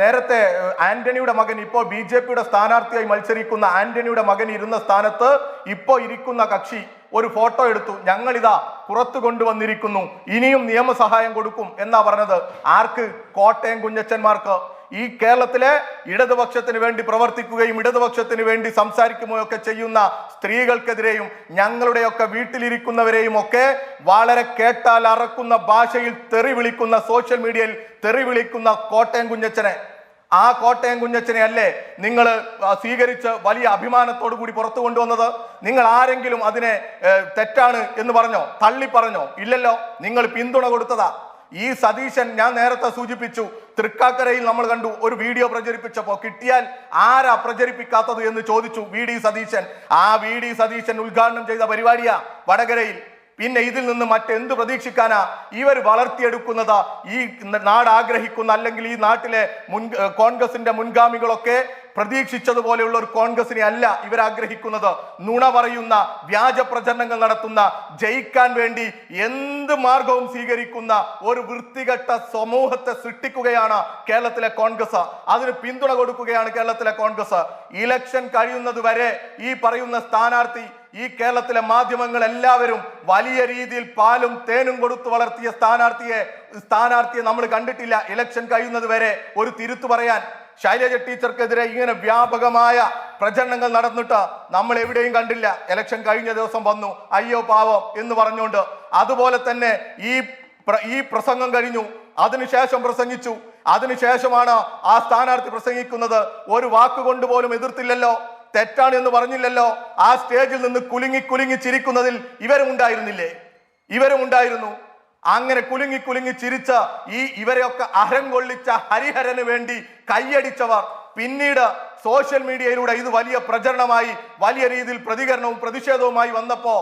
നേരത്തെ ആന്റണിയുടെ മകൻ, ഇപ്പോൾ BJP-യുടെ സ്ഥാനാർത്ഥിയായി മത്സരിക്കുന്ന ആന്റണിയുടെ മകൻ ഇരുന്ന സ്ഥാനത്ത് ഇപ്പോ ഇരിക്കുന്ന കക്ഷി ഒരു ഫോട്ടോ എടുത്തു. ഞങ്ങളിതാ പുറത്തു കൊണ്ടുവന്നിരിക്കുന്നു, ഇനിയും നിയമസഹായം കൊടുക്കും എന്നാ പറഞ്ഞത്. ആർക്ക്? കോട്ടയം കുഞ്ഞച്ചന്മാർക്ക്. ഈ കേരളത്തിലെ ഇടതുപക്ഷത്തിന് വേണ്ടി പ്രവർത്തിക്കുകയും ഇടതുപക്ഷത്തിന് വേണ്ടി സംസാരിക്കുകയും ഒക്കെ ചെയ്യുന്ന സ്ത്രീകൾക്കെതിരെയും ഞങ്ങളുടെയൊക്കെ വീട്ടിലിരിക്കുന്നവരെയും ഒക്കെ വളരെ കേട്ടാൽ അറക്കുന്ന ഭാഷയിൽ തെറി വിളിക്കുന്ന, സോഷ്യൽ മീഡിയയിൽ തെറി വിളിക്കുന്ന കോട്ടയം കുഞ്ഞച്ചനെ ആ കോട്ടയം കുഞ്ഞച്ചനെ അല്ലേ നിങ്ങൾ സ്വീകരിച്ച് വലിയ അഭിമാനത്തോടു കൂടി പുറത്തു കൊണ്ടുവന്നത്? നിങ്ങൾ ആരെങ്കിലും അതിനെ തെറ്റാണ് എന്ന് പറഞ്ഞോ, തള്ളി പറഞ്ഞോ? ഇല്ലല്ലോ, നിങ്ങൾ പിന്തുണ കൊടുത്തതാ. ഈ സതീശൻ, ഞാൻ നേരത്തെ സൂചിപ്പിച്ചു, തൃക്കാക്കരയിൽ നമ്മൾ കണ്ടു ഒരു വീഡിയോ പ്രചരിപ്പിച്ചപ്പോ കിട്ടിയാൽ ആരാ പ്രചരിപ്പിക്കാത്തത് എന്ന് ചോദിച്ചു വി.ഡി. സതീശൻ. ആ വി.ഡി. സതീശൻ ഉദ്ഘാടനം ചെയ്ത പരിപാടിയാ വടകരയിൽ. പിന്നെ ഇതിൽ നിന്ന് മറ്റെന്ത് പ്രതീക്ഷിക്കാനാ? ഇവർ വളർത്തിയെടുക്കുന്നത് ഈ നാട് ആഗ്രഹിക്കുന്ന, അല്ലെങ്കിൽ ഈ നാട്ടിലെ കോൺഗ്രസിന്റെ മുൻഗാമികളൊക്കെ പ്രതീക്ഷിച്ചതുപോലെയുള്ള ഒരു കോൺഗ്രസിനെ അല്ല ഇവർ ആഗ്രഹിക്കുന്നത്. നുണ പറയുന്ന, വ്യാജ പ്രചരണങ്ങൾ നടത്തുന്ന, ജയിക്കാൻ വേണ്ടി എന്ത് മാർഗവും സ്വീകരിക്കുന്ന ഒരു വൃത്തികെട്ട സമൂഹത്തെ സൃഷ്ടിക്കുകയാണ് കേരളത്തിലെ കോൺഗ്രസ്. അതിന് പിന്തുണ കൊടുക്കുകയാണ് കേരളത്തിലെ കോൺഗ്രസ്. ഇലക്ഷൻ കഴിയുന്നത് വരെ ഈ പറയുന്ന സ്ഥാനാർത്ഥി, ഈ കേരളത്തിലെ മാധ്യമങ്ങൾ എല്ലാവരും വലിയ രീതിയിൽ പാലും തേനും കൊടുത്തു വളർത്തിയ സ്ഥാനാർത്ഥിയെ നമ്മൾ കണ്ടിട്ടില്ല. ഇലക്ഷൻ കഴിയുന്നത് വരെ ഒരു തിരുത്തു പറയാൻ ശൈലജ ടീച്ചർക്കെതിരെ ഇങ്ങനെ വ്യാപകമായ പ്രചരണങ്ങൾ നടന്നിട്ട് നമ്മൾ എവിടെയും കണ്ടില്ല. ഇലക്ഷൻ കഴിഞ്ഞ ദിവസം വന്നു, അയ്യോ പാവം എന്ന് പറഞ്ഞുകൊണ്ട്. അതുപോലെ തന്നെ ഈ പ്രസംഗം കഴിഞ്ഞു, അതിനുശേഷം പ്രസംഗിച്ചു. അതിനുശേഷമാണ് ആ സ്ഥാനാർത്ഥി പ്രസംഗിക്കുന്നത്. ഒരു വാക്കുകൊണ്ട് പോലും എതിർത്തില്ലല്ലോ, തെറ്റാണ് എന്ന് പറഞ്ഞില്ലല്ലോ. ആ സ്റ്റേജിൽ നിന്ന് കുലുങ്ങി ചിരിക്കുന്നതിൽ ഇവരും ഉണ്ടായിരുന്നു. അങ്ങനെ കുലുങ്ങി ചിരിച്ച ഇവരെയൊക്കെ അഹരം കൊള്ളിച്ച ഹരിഹരന് വേണ്ടി കൈയടിച്ചവർ പിന്നീട് സോഷ്യൽ മീഡിയയിലൂടെ ഇത് വലിയ പ്രചരണമായി, വലിയ രീതിയിൽ പ്രതികരണവും പ്രതിഷേധവുമായി വന്നപ്പോ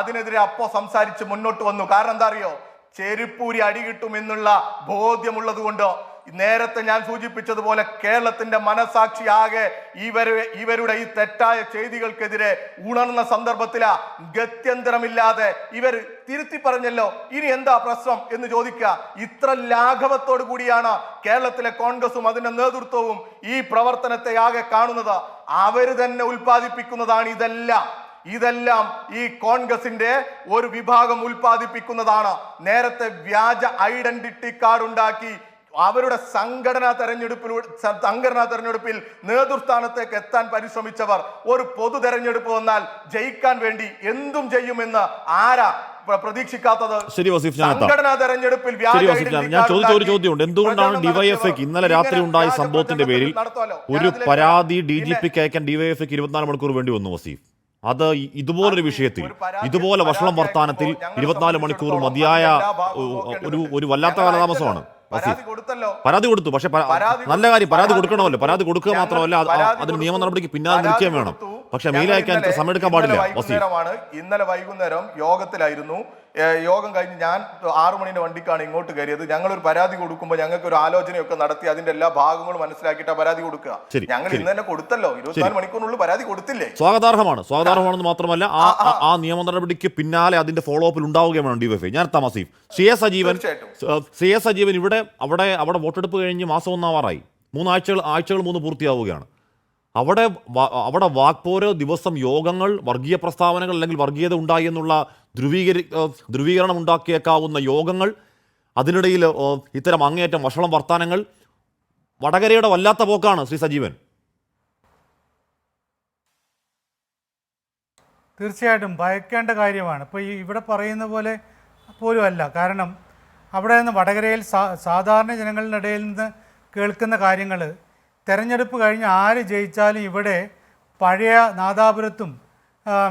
അതിനെതിരെ അപ്പോ സംസാരിച്ച് മുന്നോട്ട് വന്നു. കാരണം എന്താ അറിയോ? ചെരുപ്പൂരി അടി കിട്ടുമെന്നുള്ള ബോധ്യമുള്ളത് കൊണ്ട്. നേരത്തെ ഞാൻ സൂചിപ്പിച്ചതുപോലെ കേരളത്തിന്റെ മനസാക്ഷി ആകെ ഇവരുടെ ഈ തെറ്റായ ചെയ്തികൾക്കെതിരെ ഉണർന്ന സന്ദർഭത്തിലാ ഗത്യന്തരമില്ലാതെ ഇവർ തിരുത്തി പറഞ്ഞല്ലോ. ഇനി എന്താ പ്രശ്നം എന്ന് ചോദിക്കുക. ഇത്ര ലാഘവത്തോടു കൂടിയാണ് കേരളത്തിലെ കോൺഗ്രസും അതിന്റെ നേതൃത്വവും ഈ പ്രവർത്തനത്തെ ആകെ കാണുന്നത്. അവര് തന്നെ ഉൽപ്പാദിപ്പിക്കുന്നതാണ് ഇതെല്ലാം ഈ കോൺഗ്രസിന്റെ ഒരു വിഭാഗം ഉൽപ്പാദിപ്പിക്കുന്നതാണ്. നേരത്തെ വ്യാജ ഐഡന്റിറ്റി കാർഡ് ഉണ്ടാക്കി അവരുടെ സംഘടനാ തെരഞ്ഞെടുപ്പിൽ നേതൃസ്ഥാനത്തേക്ക് എത്താൻ പരിശ്രമിച്ചവർ ഒരു പൊതു തെരഞ്ഞെടുപ്പ് വന്നാൽ ജയിക്കാൻ വേണ്ടി എന്തും ചെയ്യുമെന്ന് ആരാ പ്രതീക്ഷിക്കാത്തത്? ശരി വസീഫ്, സംഘടനാ തെരഞ്ഞെടുപ്പിൽ ഞാൻ ചോദിച്ച ഒരു ചോദ്യമുണ്ട്. എന്തുകൊണ്ടാണ് ഡിവൈഎഫ്ഐക്ക് ഇന്നലെ രാത്രി ഉണ്ടായ സംഭവത്തിന്റെ പേരിൽ ഒരു പരാതി DGPക്ക് അയക്കാൻ ഡിവൈഎഫ്ഐക്ക് 24 മണിക്കൂർ വേണ്ടി വന്നു വസീഫ്? അത് ഇതുപോലൊരു വിഷയത്തിൽ, ഇതുപോലെ വഷളം വർത്താനത്തിൽ 24 മണിക്കൂർ മതിയായ ഒരു വല്ലാത്ത കാലതാമസമാണ്. പരാതി കൊടുത്തു, പക്ഷെ നല്ല കാര്യം, പരാതി കൊടുക്കണമല്ലോ. പരാതി കൊടുക്കുക മാത്രമല്ല, അതിന് നിയമ നടപടിക്ക് പിന്നാലെ നിൽക്കുകയും വേണം. പക്ഷെ മെയിൽ അയക്കാൻ സമയമെടുക്കാൻ പാടില്ല. ഇന്നലെ വൈകുന്നേരം യോഗത്തിലായിരുന്നു. യോഗം കഴിഞ്ഞ് ഞാൻ 6 മണിന്റെ വണ്ടിക്കാണ് ഇങ്ങോട്ട് കയറിയത്. ഞങ്ങളൊരു പരാതി കൊടുക്കുമ്പോൾ ഞങ്ങൾക്ക് ഒരു ആലോചനയൊക്കെ നടത്തി അതിന്റെ എല്ലാ ഭാഗങ്ങളും മനസ്സിലാക്കിയിട്ട് പരാതി കൊടുക്കുക. ഞങ്ങൾ ഇന്ന് തന്നെ കൊടുത്തല്ലോ, 24 മണിക്കൂറിനുള്ളിൽ പരാതി കൊടുത്തില്ലേ? സ്വാഗതാർഹമാണെന്ന് മാത്രമല്ല ആ നിയമ നടപടിക്ക് പിന്നാലെ അതിന്റെ ഫോളോ അപ്പിൽ ഉണ്ടാവുകയും വേണം ഡിവൈഎഫ്ഐ. ഞാൻ തമാസീഫ് സി എസ് സജീവൻ ഇവിടെ അവിടെ വോട്ടെടുപ്പ് കഴിഞ്ഞ് മാസം 1 ആവാറായി. 3 ആഴ്ചകൾ 3 പൂർത്തിയാവുകയാണ്. അവിടെ വാക്പോര്, ദിവസം യോഗങ്ങൾ, വർഗീയ പ്രസ്താവനകൾ, അല്ലെങ്കിൽ വർഗീയത ഉണ്ടായി എന്നുള്ള ധ്രുവീകരണം ഉണ്ടാക്കിയേക്കാവുന്ന യോഗങ്ങൾ, അതിനിടയിൽ ഇത്തരം അങ്ങേയറ്റം വഷളം വർത്താനങ്ങൾ. വടകരയുടെ വല്ലാത്ത പോക്കാണ് ശ്രീ സജീവൻ. തീർച്ചയായിട്ടും ഭയക്കേണ്ട കാര്യമാണ്. ഇപ്പോൾ ഇവിടെ പറയുന്ന പോലെ പോലും അല്ല. കാരണം അവിടെ നിന്ന് വടകരയിൽ സാധാരണ ജനങ്ങളുടെ ഇടയിൽ നിന്ന് കേൾക്കുന്ന കാര്യങ്ങൾ, തെരഞ്ഞെടുപ്പ് കഴിഞ്ഞ് ആര് ജയിച്ചാലും ഇവിടെ പഴയ നാദാപുരത്തും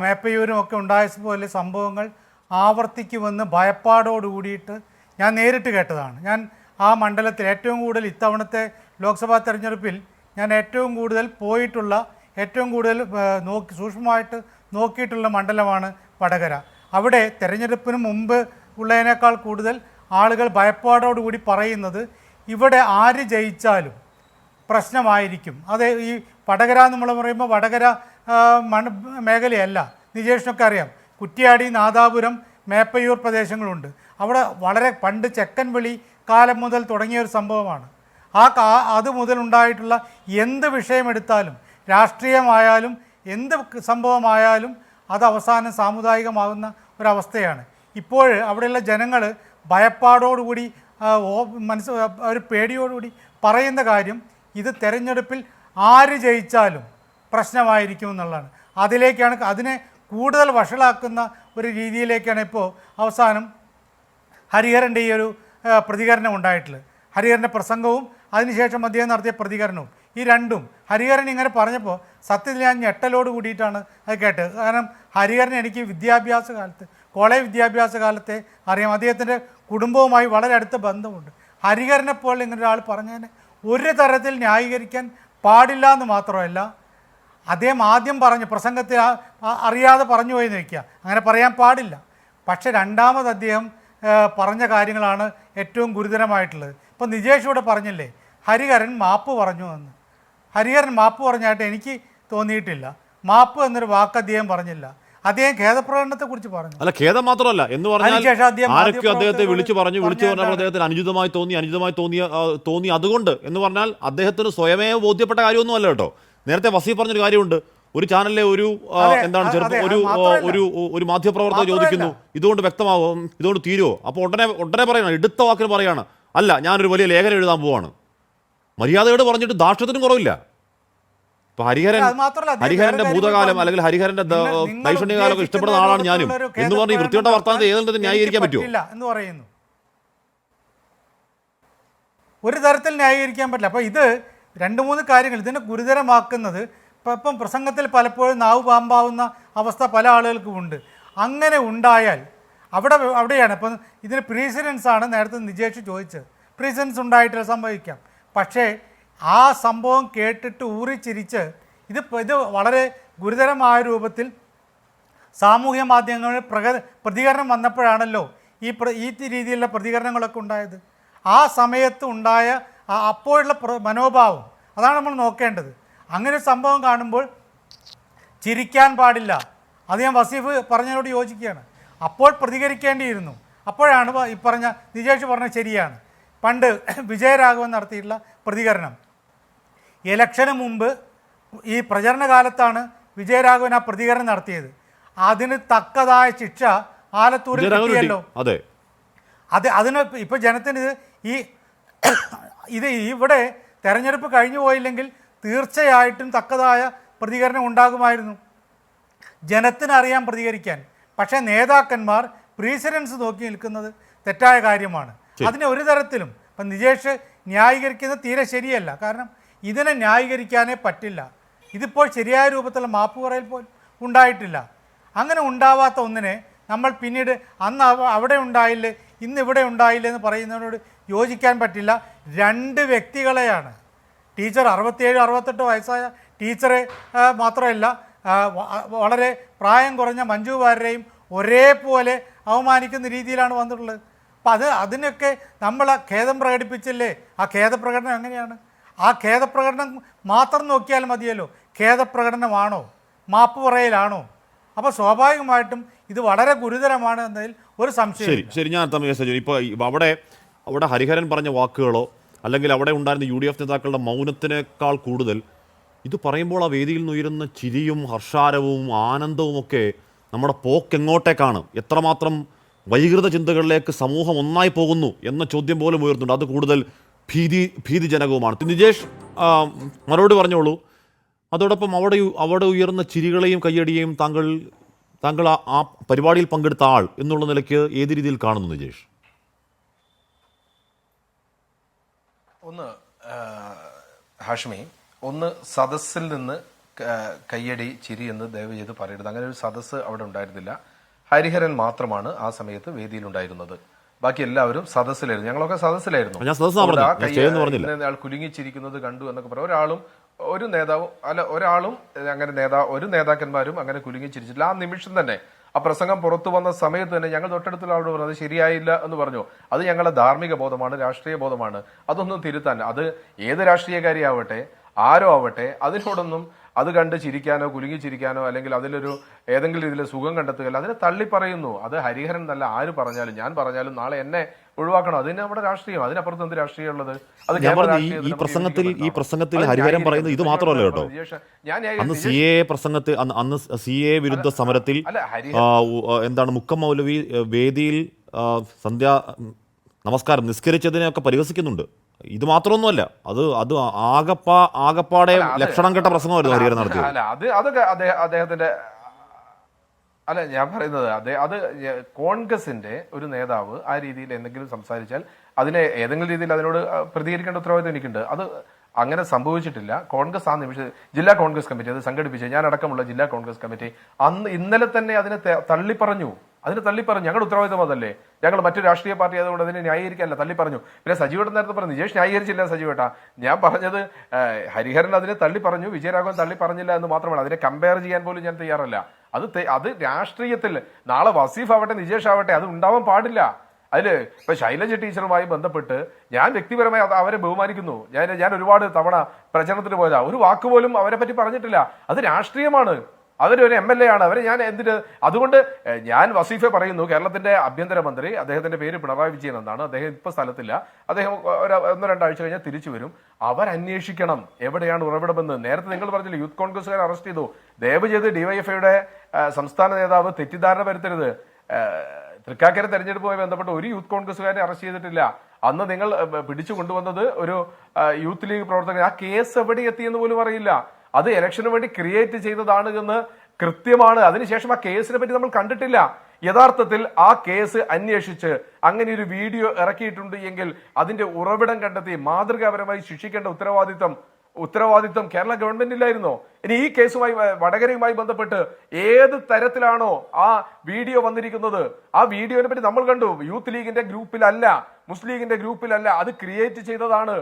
മേപ്പയൂരും ഒക്കെ ഉണ്ടായ പോലെ സംഭവങ്ങൾ ആവർത്തിക്കുമെന്ന് ഭയപ്പാടോട് കൂടിയിട്ട് ഞാൻ നേരിട്ട് കേട്ടതാണ്. ഞാൻ ആ മണ്ഡലത്തിൽ ഏറ്റവും കൂടുതൽ ഇത്തവണത്തെ ലോക്സഭാ തെരഞ്ഞെടുപ്പിൽ ഞാൻ ഏറ്റവും കൂടുതൽ സൂക്ഷ്മമായിട്ട് നോക്കിയിട്ടുള്ള മണ്ഡലമാണ് വടകര. അവിടെ തെരഞ്ഞെടുപ്പിന് മുമ്പ് ഉള്ളതിനേക്കാൾ കൂടുതൽ ആളുകൾ ഭയപ്പാടോടുകൂടി പറയുന്നത് ഇവിടെ ആര് ജയിച്ചാലും പ്രശ്നമായിരിക്കും. അത് ഈ വടകര നമ്മൾ പറയുമ്പോൾ വടകര മേഖലയല്ല, നിജേഷിനൊക്കെ അറിയാം. കുറ്റ്യാടി, നാദാപുരം, മേപ്പയൂർ പ്രദേശങ്ങളുണ്ട്. അവിടെ വളരെ പണ്ട് ചെക്കൻവിളി കാലം മുതൽ തുടങ്ങിയ ഒരു സംഭവമാണ്. അത് മുതലുണ്ടായിട്ടുള്ള എന്ത് വിഷയമെടുത്താലും, രാഷ്ട്രീയമായാലും എന്ത് സംഭവമായാലും അത് അവസാനം സാമുദായികമാകുന്ന ഒരവസ്ഥയാണ്. ഇപ്പോൾ അവിടെയുള്ള ജനങ്ങൾ ഭയപ്പാടോടുകൂടി ഒരു പേടിയോടുകൂടി പറയുന്ന കാര്യം ഇത് തെരഞ്ഞെടുപ്പിൽ ആര് ജയിച്ചാലും പ്രശ്നമായിരിക്കും എന്നുള്ളതാണ്. അതിനെ കൂടുതൽ വഷളാക്കുന്ന ഒരു രീതിയിലേക്കാണ് ഇപ്പോൾ അവസാനം ഹരിഹരൻ്റെ ഈ ഒരു പ്രതികരണം ഉണ്ടായിട്ടുള്ളത്. ഹരിഹരൻ്റെ പ്രസംഗവും അതിനുശേഷം അദ്ദേഹം നടത്തിയ പ്രതികരണവും, ഈ രണ്ടും ഹരിഹരൻ ഇങ്ങനെ പറഞ്ഞപ്പോൾ സത്യത്തിൽ ഞാൻ ഞെട്ടലോട് കൂടിയിട്ടാണ് അത് കേട്ടത്. കാരണം ഹരിഹരൻ എനിക്ക് വിദ്യാഭ്യാസ കാലത്ത്, കോളേജ് വിദ്യാഭ്യാസ കാലത്തെ അറിയാം. അദ്ദേഹത്തിൻ്റെ കുടുംബവുമായി വളരെ അടുത്ത ബന്ധമുണ്ട്. ഹരിഹരനെ പോലെ ഇങ്ങനെ ഒരാൾ പറഞ്ഞതിനെ ഒരു തരത്തിൽ ന്യായീകരിക്കാൻ പാടില്ല എന്ന് മാത്രമല്ല, അദ്ദേഹം ആദ്യം പറഞ്ഞു പ്രസംഗത്തിൽ അറിയാതെ പറഞ്ഞു പോയെന്ന് വയ്ക്കുക, അങ്ങനെ പറയാൻ പാടില്ല. പക്ഷേ രണ്ടാമത് അദ്ദേഹം പറഞ്ഞ കാര്യങ്ങളാണ് ഏറ്റവും ഗുരുതരമായിട്ടുള്ളത്. ഇപ്പം നിജേഷ് ഇവിടെ പറഞ്ഞില്ലേ ഹരിഹരൻ മാപ്പ് പറഞ്ഞു എന്ന്. ഹരിഹരൻ മാപ്പ് പറഞ്ഞായിട്ട് എനിക്ക് തോന്നിയിട്ടില്ല. മാപ്പ് എന്നൊരു വാക്ക് അദ്ദേഹം പറഞ്ഞില്ല. അദ്ദേഹം ഖേദപ്രകടനത്തെക്കുറിച്ച് പറഞ്ഞു. അല്ല, ഖേദം മാത്രമല്ല എന്ന് പറഞ്ഞാൽ അതിനുശേഷം അദ്ദേഹം ആരൊക്കെ അദ്ദേഹത്തെ വിളിച്ചു പറഞ്ഞപ്പോൾ പറഞ്ഞ അദ്ദേഹത്തിന് അനുചിതമായി തോന്നി അതുകൊണ്ട് എന്ന് പറഞ്ഞാൽ അദ്ദേഹത്തിന് സ്വയമേ ബോധ്യപ്പെട്ട കാര്യമൊന്നുമല്ല കേട്ടോ. നേരത്തെ വസീഫ് പറഞ്ഞൊരു കാര്യമുണ്ട്. ഒരു ചാനലിലെ ഒരു എന്താണ് ഒരു മാധ്യമപ്രവർത്തകർ ചോദിക്കുന്നു ഇതുകൊണ്ട് വ്യക്തമാവും, ഇതുകൊണ്ട് തീരുമോ? അപ്പോൾ ഉടനെ പറയണം, എടുത്ത വാക്കിന് പറയാണ്, അല്ല ഞാനൊരു വലിയ ലേഖനം എഴുതാൻ പോവാണ്. മര്യാദയോട് പറഞ്ഞിട്ട് ദാർഷ്ട്യത്തിനും കുറവില്ല. ഇപ്പൊ ഹരിഹരന്റെ ഭൂതകാലം അല്ലെങ്കിൽ ഹരിഹരന്റെ നൈഷണ്യകാലം ഇഷ്ടപ്പെടുന്ന ആളാണ് ഞാനും എന്ന് പറഞ്ഞ് ഈ വൃത്തിയുടെ വർത്തമാനത്തെ ഏതെങ്കിലും ന്യായീകരിക്കാൻ പറ്റുമോ എന്ന് പറയുന്നു. ഒരു തരത്തിൽ ന്യായീകരിക്കാൻ പറ്റില്ല. അപ്പോൾ ഇത് 2-3 കാര്യങ്ങൾ ഇതിനെ ഗുരുതരമാക്കുന്നത് ഇപ്പം പ്രസംഗത്തിൽ പലപ്പോഴും നാവ് പാമ്പാവുന്ന അവസ്ഥ പല ആളുകൾക്കും ഉണ്ട്. അങ്ങനെ ഉണ്ടായാൽ അവിടെയാണ് ഇപ്പം ഇതിന് പ്രീസിഡൻസ് ആണ് നേരത്തെ നിജേഷ് ചോദിച്ചത്. പ്രീസിഡൻസ് ഉണ്ടായിട്ടില്ല, സംഭവിക്കാം. പക്ഷേ ആ സംഭവം കേട്ടിട്ട് ഊറിച്ചിരിച്ച് ഇത് വളരെ ഗുരുതരമായ രൂപത്തിൽ സാമൂഹ്യ മാധ്യമങ്ങളിൽ പ്രതികരണം വന്നപ്പോഴാണല്ലോ ഈ രീതിയിലുള്ള പ്രതികരണങ്ങളൊക്കെ ഉണ്ടായത്. ആ സമയത്ത് ഉണ്ടായ അപ്പോഴുള്ള മനോഭാവം അതാണ് നമ്മൾ നോക്കേണ്ടത്. അങ്ങനെ ഒരു സംഭവം കാണുമ്പോൾ ചിരിക്കാൻ പാടില്ല. അത് ഞാൻ വസീഫ് പറഞ്ഞതിനോട് യോജിക്കുകയാണ്. അപ്പോൾ പ്രതികരിക്കേണ്ടിയിരുന്നു. അപ്പോഴാണ് ഈ പറഞ്ഞ നിജേഷ് പറഞ്ഞത് ശരിയാണ്. പണ്ട് വിജയരാഘവൻ നടത്തിയിട്ടുള്ള പ്രതികരണം, ഇലക്ഷന് മുമ്പ് ഈ പ്രചരണ കാലത്താണ് വിജയരാഘവൻ ആ പ്രതികരണം നടത്തിയത്. അതിന് തക്കതായ ശിക്ഷ ആലത്തൂരിൽ കിട്ടിയല്ലോ. അതിന് ഇപ്പോൾ ജനത്തിന് ഇത് ഇവിടെ തെരഞ്ഞെടുപ്പ് കഴിഞ്ഞു പോയില്ലെങ്കിൽ തീർച്ചയായിട്ടും തക്കതായ പ്രതികരണം ഉണ്ടാകുമായിരുന്നു. ജനത്തിനറിയാൻ പ്രതികരിക്കാൻ. പക്ഷേ നേതാക്കന്മാർ പ്രീസിഡൻസ് നോക്കി നിൽക്കുന്നത് തെറ്റായ കാര്യമാണ്. അതിനെ ഒരു തരത്തിലും ഇപ്പം നിജേഷ് ന്യായീകരിക്കുന്നത് തീരെ ശരിയല്ല. കാരണം ഇതിനെ ന്യായീകരിക്കാനേ പറ്റില്ല. ഇതിപ്പോൾ ശരിയായ രൂപത്തിലുള്ള മാപ്പ് പറയൽ പോലും ഉണ്ടായിട്ടില്ല. അങ്ങനെ ഉണ്ടാവാത്ത ഒന്നിനെ നമ്മൾ പിന്നീട് അന്ന് അവിടെ ഉണ്ടായില്ലേ ഇന്ന് ഇവിടെ ഉണ്ടായില്ലേ എന്ന് പറയുന്നതിനോട് യോജിക്കാൻ പറ്റില്ല. 2 വ്യക്തികളെയാണ്, ടീച്ചർ 67-68 വയസ്സായ ടീച്ചറെ മാത്രമല്ല വളരെ പ്രായം കുറഞ്ഞ മഞ്ജു വാര്യരെയും ഒരേപോലെ അവമാനിക്കുന്ന രീതിയിലാണ് വന്നിട്ടുള്ളത്. അപ്പം അതിനൊക്കെ നമ്മൾ ഖേദം പ്രകടിപ്പിച്ചില്ലേ? ആ ഖേദപ്രകടനം എങ്ങനെയാണ്? ആ ഖേദപ്രകടനം മാത്രം നോക്കിയാൽ മതിയല്ലോ. ഖേദപ്രകടനമാണോ മാപ്പ് പറയലാണോ? അപ്പോൾ സ്വാഭാവികമായിട്ടും ഇത് വളരെ ഗുരുതരമാണ് എന്നതിൽ ഒരു സംശയം. ശരി, ഞാൻ ഇപ്പോൾ അവിടെ ഹരിഹരൻ പറഞ്ഞ വാക്കുകളോ അല്ലെങ്കിൽ അവിടെ ഉണ്ടായിരുന്ന UDF നേതാക്കളുടെ മൗനത്തിനേക്കാൾ കൂടുതൽ ഇത് പറയുമ്പോൾ ആ വേദിയിൽ നിന്ന് ഉയരുന്ന ചിരിയും ഹർഷാരവും ആനന്ദവും ഒക്കെ നമ്മുടെ പോക്കെങ്ങോട്ടേക്കാണ്, എത്രമാത്രം വൈകൃത ചിന്തകളിലേക്ക് സമൂഹം ഒന്നായി പോകുന്നു എന്ന ചോദ്യം പോലും ഉയർന്നുണ്ട്. അത് കൂടുതൽ ഭീതിജനകവുമാണ്. നിജേഷ് മറുപടി പറഞ്ഞോളൂ. അതോടൊപ്പം അവിടെ ഉയർന്ന ചിരികളെയും കയ്യടിയെയും താങ്കൾ ആ പരിപാടിയിൽ പങ്കെടുത്ത ആൾ എന്നുള്ള നിലയ്ക്ക് ഏത് രീതിയിൽ കാണുന്നു നിജേഷ്? ഒന്ന് ഹാഷ്മി, സദസ്സിൽ നിന്ന് കയ്യടി ചിരി എന്ന് ദയവ് ചെയ്ത് പറയരുത്. അങ്ങനെ ഒരു സദസ്സ് അവിടെ ഉണ്ടായിരുന്നില്ല. ഹരിഹരൻ മാത്രമാണ് ആ സമയത്ത് വേദിയിലുണ്ടായിരുന്നത്. ബാക്കി എല്ലാവരും സദസ്സിലായിരുന്നു. ഞങ്ങളൊക്കെ സദസ്സിലായിരുന്നു. ആൾ കുലുങ്ങിച്ചിരിക്കുന്നത് കണ്ടു എന്നൊക്കെ പറയാം. ഒരു നേതാക്കന്മാരും അങ്ങനെ കുലുങ്ങിച്ചിരിച്ചിട്ടില്ല. ആ നിമിഷം തന്നെ ആ പ്രസംഗം പുറത്തു വന്ന സമയത്ത് തന്നെ ഞങ്ങൾ തൊട്ടടുത്തുള്ള ആളോട് പറഞ്ഞു അത് ശരിയായില്ല എന്ന് പറഞ്ഞു. അത് ഞങ്ങളുടെ ധാർമ്മിക ബോധമാണ്, രാഷ്ട്രീയ ബോധമാണ്. അതൊന്നും തിരുത്താൻ, അത് ഏത് രാഷ്ട്രീയക്കാരിയാവട്ടെ ആരോ ആവട്ടെ, അതിനോടൊന്നും അത് കണ്ട് ചിരിക്കാനോ കുലുങ്ങിച്ചിരിക്കാനോ അല്ലെങ്കിൽ അതിലൊരു ഏതെങ്കിലും രീതിയിൽ സുഖം കണ്ടെത്തുകയല്ല. അതിനെ തള്ളി പറയുന്നു. അത് ഹരിഹരൻ എന്നല്ല ആര് പറഞ്ഞാലും ഞാൻ പറഞ്ഞാലും നാളെ എന്നെ ഒഴിവാക്കണം. അതിന് നമ്മുടെ രാഷ്ട്രീയം, അതിനപ്പുറത്ത് എന്ത് രാഷ്ട്രീയം ഉള്ളത്? അത് ഈ പ്രസംഗത്തിൽ ഹരിഹരൻ പറയുന്നത് ഇത് മാത്രമല്ല കേട്ടോ. അന്ന് CAA വിരുദ്ധ സമരത്തിൽ മുക്കം മൗലവി വേദിയിൽ നമസ്കാരം നിസ്കരിച്ചതിനെയൊക്കെ പരിഹസിക്കുന്നുണ്ട്. ഇത് മാത്രമൊന്നുമല്ല, അത് ആകപ്പാടെ ലക്ഷണം കെട്ട പ്രസംഗമായിരുന്നു ഹരിഹരൻ നടത്തിയത്. അതൊക്കെ അദ്ദേഹത്തിന്റെ അല്ല, ഞാൻ പറയുന്നത് അത് കോൺഗ്രസിന്റെ ഒരു നേതാവ് ആ രീതിയിൽ എന്തെങ്കിലും സംസാരിച്ചാൽ അതിനെ ഏതെങ്കിലും രീതിയിൽ അതിനോട് പ്രതികരിക്കേണ്ട ഉത്തരവാദിത്വം എനിക്കുണ്ട്. അത് അങ്ങനെ സംഭവിച്ചിട്ടില്ല. കോൺഗ്രസ് ആ നിമിഷം ജില്ലാ കോൺഗ്രസ് കമ്മിറ്റി അത് സംഘടിപ്പിച്ച ഞാൻ അടക്കമുള്ള ജില്ലാ കോൺഗ്രസ് കമ്മിറ്റി ഇന്നലെ തന്നെ അതിനെ തള്ളിപ്പറഞ്ഞു. ഞങ്ങളുടെ ഉത്തരവാദിത്വം അതല്ലേ? ഞങ്ങൾ മറ്റു രാഷ്ട്രീയ പാർട്ടി ആയതുകൊണ്ട് അതിനെ ന്യായീകരിക്കാനല്ല, തള്ളിപ്പറഞ്ഞു. പിന്നെ സജീവേട്ടൻ നേരത്തെ പറഞ്ഞു നിജേഷ് ന്യായീകരിച്ചില്ല. സജീവേട്ടാ, ഞാൻ പറഞ്ഞത് ഹരിഹരൻ അതിനെ തള്ളിപ്പറഞ്ഞു, വിജയരാഘവൻ തള്ളിപ്പറഞ്ഞില്ല എന്ന് മാത്രമാണ്. അതിനെ കമ്പയർ ചെയ്യാൻ പോലും ഞാൻ തയ്യാറല്ല. അത് രാഷ്ട്രീയത്തിൽ നാളെ വസീഫ് ആവട്ടെ നിജേഷ് ആവട്ടെ അത് ഉണ്ടാവാൻ പാടില്ല. അതില് ഇപ്പൊ ശൈലജ ടീച്ചറുമായി ബന്ധപ്പെട്ട് ഞാൻ വ്യക്തിപരമായി അവരെ ബഹുമാനിക്കുന്നു. ഞാൻ ഒരുപാട് തവണ പ്രചരണത്തിന് പോയതാ. ഒരു വാക്കുപോലും അവരെ പറ്റി പറഞ്ഞിട്ടില്ല. അത് രാഷ്ട്രീയമാണ്. അവരൊരു MLA ആണ്. അവരെ ഞാൻ എന്തിന്? അതുകൊണ്ട് ഞാൻ വസീഫെ പറയുന്നു, കേരളത്തിന്റെ ആഭ്യന്തരമന്ത്രി, അദ്ദേഹത്തിന്റെ പേര് പിണറായി വിജയൻ എന്നാണ്. അദ്ദേഹം ഇപ്പൊ സ്ഥലത്തില്ല. അദ്ദേഹം 1-2 ആഴ്ച കഴിഞ്ഞാൽ തിരിച്ചു വരും. അവരന്വേഷിക്കണം എവിടെയാണ് ഉറവിടമെന്ന്. നേരത്തെ നിങ്ങൾ പറഞ്ഞില്ല യൂത്ത് കോൺഗ്രസ്സുകാരെ അറസ്റ്റ് ചെയ്തു. ദയവ് ചെയ്ത് DYFIയുടെ സംസ്ഥാന നേതാവ് തെറ്റിദ്ധാരണ വരുത്തരുത്. തൃക്കാക്കര തെരഞ്ഞെടുപ്പുമായി ബന്ധപ്പെട്ട് ഒരു യൂത്ത് കോൺഗ്രസ്സുകാരെ അറസ്റ്റ് ചെയ്തിട്ടില്ല. അന്ന് നിങ്ങൾ പിടിച്ചു കൊണ്ടുവന്നത് ഒരു യൂത്ത് ലീഗ് പ്രവർത്തകൻ. ആ കേസ് എവിടെ എത്തിയെന്ന് പോലും അറിയില്ല. അത് ഇലക്ഷന് വേണ്ടി ക്രിയേറ്റ് ചെയ്തതാണ് എന്ന് കൃത്യമാണ്. അതിനുശേഷം ആ കേസിനെ പറ്റി നമ്മൾ കണ്ടിട്ടില്ല. യഥാർത്ഥത്തിൽ ആ കേസ് അന്വേഷിച്ച് അങ്ങനെ ഒരു വീഡിയോ ഇറക്കിയിട്ടുണ്ട് എങ്കിൽ അതിന്റെ ഉറവിടം കണ്ടെത്തി മാതൃകാപരമായി ശിക്ഷിക്കേണ്ട ഉത്തരവാദിത്വം കേരള ഗവൺമെന്റിലായിരുന്നോ? ഇനി ഈ കേസുമായി വടകരയുമായി ബന്ധപ്പെട്ട് ഏത് തരത്തിലാണോ ആ വീഡിയോ വന്നിരിക്കുന്നത്, ആ വീഡിയോനെ പറ്റി നമ്മൾ കണ്ടു. യൂത്ത് ലീഗിന്റെ ഗ്രൂപ്പിലല്ല, മുസ്ലിം ലീഗിന്റെ ഗ്രൂപ്പിലല്ല, അത് ക്രിയേറ്റ് ചെയ്തതാണ്.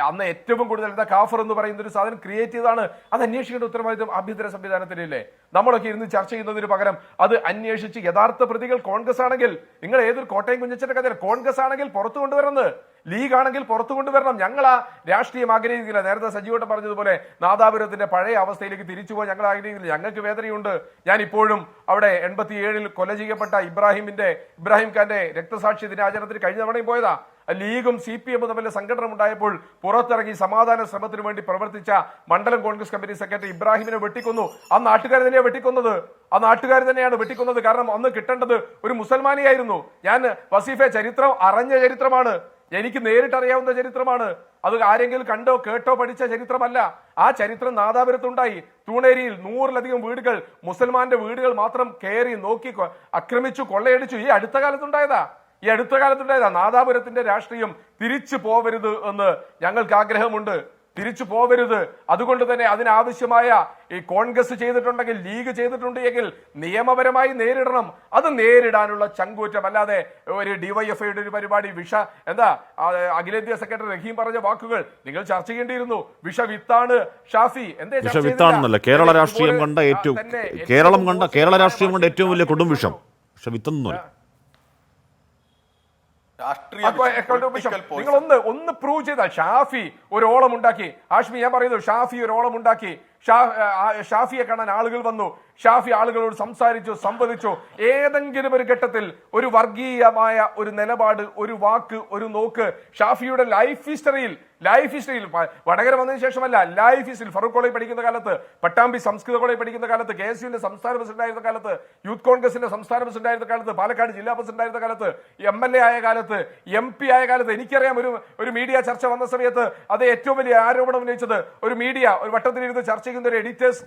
അന്ന് ഏറ്റവും കൂടുതൽ കാഫർ എന്ന് പറയുന്ന ഒരു സാധനം ക്രിയേറ്റ് ചെയ്താണ്. അത് അന്വേഷിക്കേണ്ട ഉത്തരവാദിത്വം ആഭ്യന്തര സംവിധാനത്തിലില്ലേ? നമ്മളൊക്കെ ഇരുന്ന് ചർച്ച ചെയ്യുന്നതിന് പകരം അത് അന്വേഷിച്ച് യഥാർത്ഥ പ്രതികൾ കോൺഗ്രസ് ആണെങ്കിൽ, നിങ്ങൾ ഏതൊരു കോട്ടയം കുഞ്ഞച്ചന്റെ കഥ, കോൺഗ്രസ് ആണെങ്കിൽ പുറത്തു കൊണ്ടുവരുന്നത്, ലീഗ് ആണെങ്കിൽ പുറത്തു കൊണ്ടുവരണം. ഞങ്ങൾ ആ രാഷ്ട്രീയം ആഗ്രഹിക്കില്ല. നേരത്തെ സജീവട്ടം പറഞ്ഞതുപോലെ നാദാപുരത്തിന്റെ പഴയ അവസ്ഥയിലേക്ക് തിരിച്ചു പോകാൻ ഞങ്ങൾ ആഗ്രഹിക്കില്ല. ഞങ്ങൾക്ക് വേദനയുണ്ട്. ഞാൻ ഇപ്പോഴും അവിടെ 87-ൽ കൊല ചെയ്യപ്പെട്ട ഇബ്രാഹിം ഖാന്റെ രക്തസാക്ഷി ദിനാചരണത്തിന് കഴിഞ്ഞ തവണയും പോയതാ. ലീഗും CPM തമ്മിൽ സംഘടന ഉണ്ടായപ്പോൾ പുറത്തിറങ്ങി സമാധാന ശ്രമത്തിന് വേണ്ടി പ്രവർത്തിച്ച മണ്ഡലം കോൺഗ്രസ് കമ്മിറ്റി സെക്രട്ടറി ഇബ്രാഹിമിനെ വെട്ടിക്കൊന്നു. ആ നാട്ടുകാർ തന്നെയാണ് വെട്ടിക്കൊന്നത്. കാരണം അന്ന് കിട്ടേണ്ടത് ഒരു മുസൽമാനിയായിരുന്നു. ഞാൻ വസീഫെ ചരിത്രം അറിഞ്ഞ ചരിത്രമാണ്, എനിക്ക് നേരിട്ട് അറിയാവുന്ന ചരിത്രമാണ്. അത് ആരെങ്കിലും കണ്ടോ കേട്ടോ പഠിച്ച ചരിത്രമല്ല. ആ ചരിത്രം നാദാപുരത്തുണ്ടായി. തൂണേരിയിൽ 100-ലധികം വീടുകൾ, മുസൽമാന്റെ വീടുകൾ മാത്രം കയറി നോക്കി ആക്രമിച്ചു കൊള്ളയടിച്ചു. ഈ അടുത്ത കാലത്തുണ്ടായതാ. നാദാപുരത്തിന്റെ രാഷ്ട്രീയം തിരിച്ചു പോവരുത് എന്ന് ഞങ്ങൾക്ക് ആഗ്രഹമുണ്ട്. തിരിച്ചു പോവരുത്. അതുകൊണ്ട് തന്നെ അതിനാവശ്യമായ ഈ കോൺഗ്രസ് ചെയ്തിട്ടുണ്ടെങ്കിൽ, ലീഗ് ചെയ്തിട്ടുണ്ട് എങ്കിൽ നിയമപരമായി നേരിടണം. അത് നേരിടാനുള്ള ചങ്കൂറ്റം. അല്ലാതെ ഒരു DYFIയുടെ ഒരു പരിപാടി അഖിലേന്ത്യാ സെക്രട്ടറി റഹീം പറഞ്ഞ വാക്കുകൾ നിങ്ങൾ ചർച്ച ചെയ്യേണ്ടിയിരുന്നു. വിഷവിത്താണ് ഷാഫി. വിഷവിത്താണെന്നല്ല, കേരള രാഷ്ട്രീയം കണ്ട ഏറ്റവും വലിയ കൊടും വിഷം വിഷവിത്തൊന്നുമല്ല. നിങ്ങൾ ഒന്ന് പ്രൂവ് ചെയ്താൽ ഷാഫി ഒരു ഓളം ഉണ്ടാക്കി. ആഷ്മി, ഞാൻ പറയുന്നു, ഷാഫി ഒരു ഓളം ഉണ്ടാക്കി. ഷാഫിയെ കാണാൻ ആളുകൾ വന്നു. ഷാഫി ആളുകളോട് സംസാരിച്ചു, സംവദിച്ചു. ഏതെങ്കിലും ഒരു ഘട്ടത്തിൽ ഒരു വർഗീയമായ ഒരു നിലപാട്, ഒരു വാക്ക്, ഒരു നോക്ക് ഷാഫിയുടെ ലൈഫ് ഹിസ്റ്ററിയിൽ വടകര വന്നതിന് ശേഷമല്ല, ലൈഫ് ഹിസ്റ്ററിയിൽ ഫറൂഖ് കോളേജ് പഠിക്കുന്ന കാലത്ത്, പട്ടാമ്പി സംസ്കൃത കോളേജ് പഠിക്കുന്ന കാലത്ത്, KSUവിന്റെ സംസ്ഥാന പ്രസിഡന്റ് ആയിരുന്ന കാലത്ത്, യൂത്ത് കോൺഗ്രസിന്റെ സംസ്ഥാന പ്രസിഡന്റ് ആയിരുന്ന കാലത്ത്, പാലക്കാട് ജില്ലാ പ്രസിഡന്റ് ആയിരുന്ന കാലത്ത്, MLA ആയ കാലത്ത്, MP ആയ കാലത്ത്, എനിക്കറിയാം ഒരു മീഡിയ ചർച്ച വന്ന സമയത്ത് അത് ഏറ്റവും വലിയ ആരോപണം ഉന്നയിച്ചത് ഒരു മീഡിയ ഒരു വട്ടത്തിലിരുന്ന് ചർച്ച ചെയ്യുന്ന ഒരു എഡിറ്റേഴ്സ്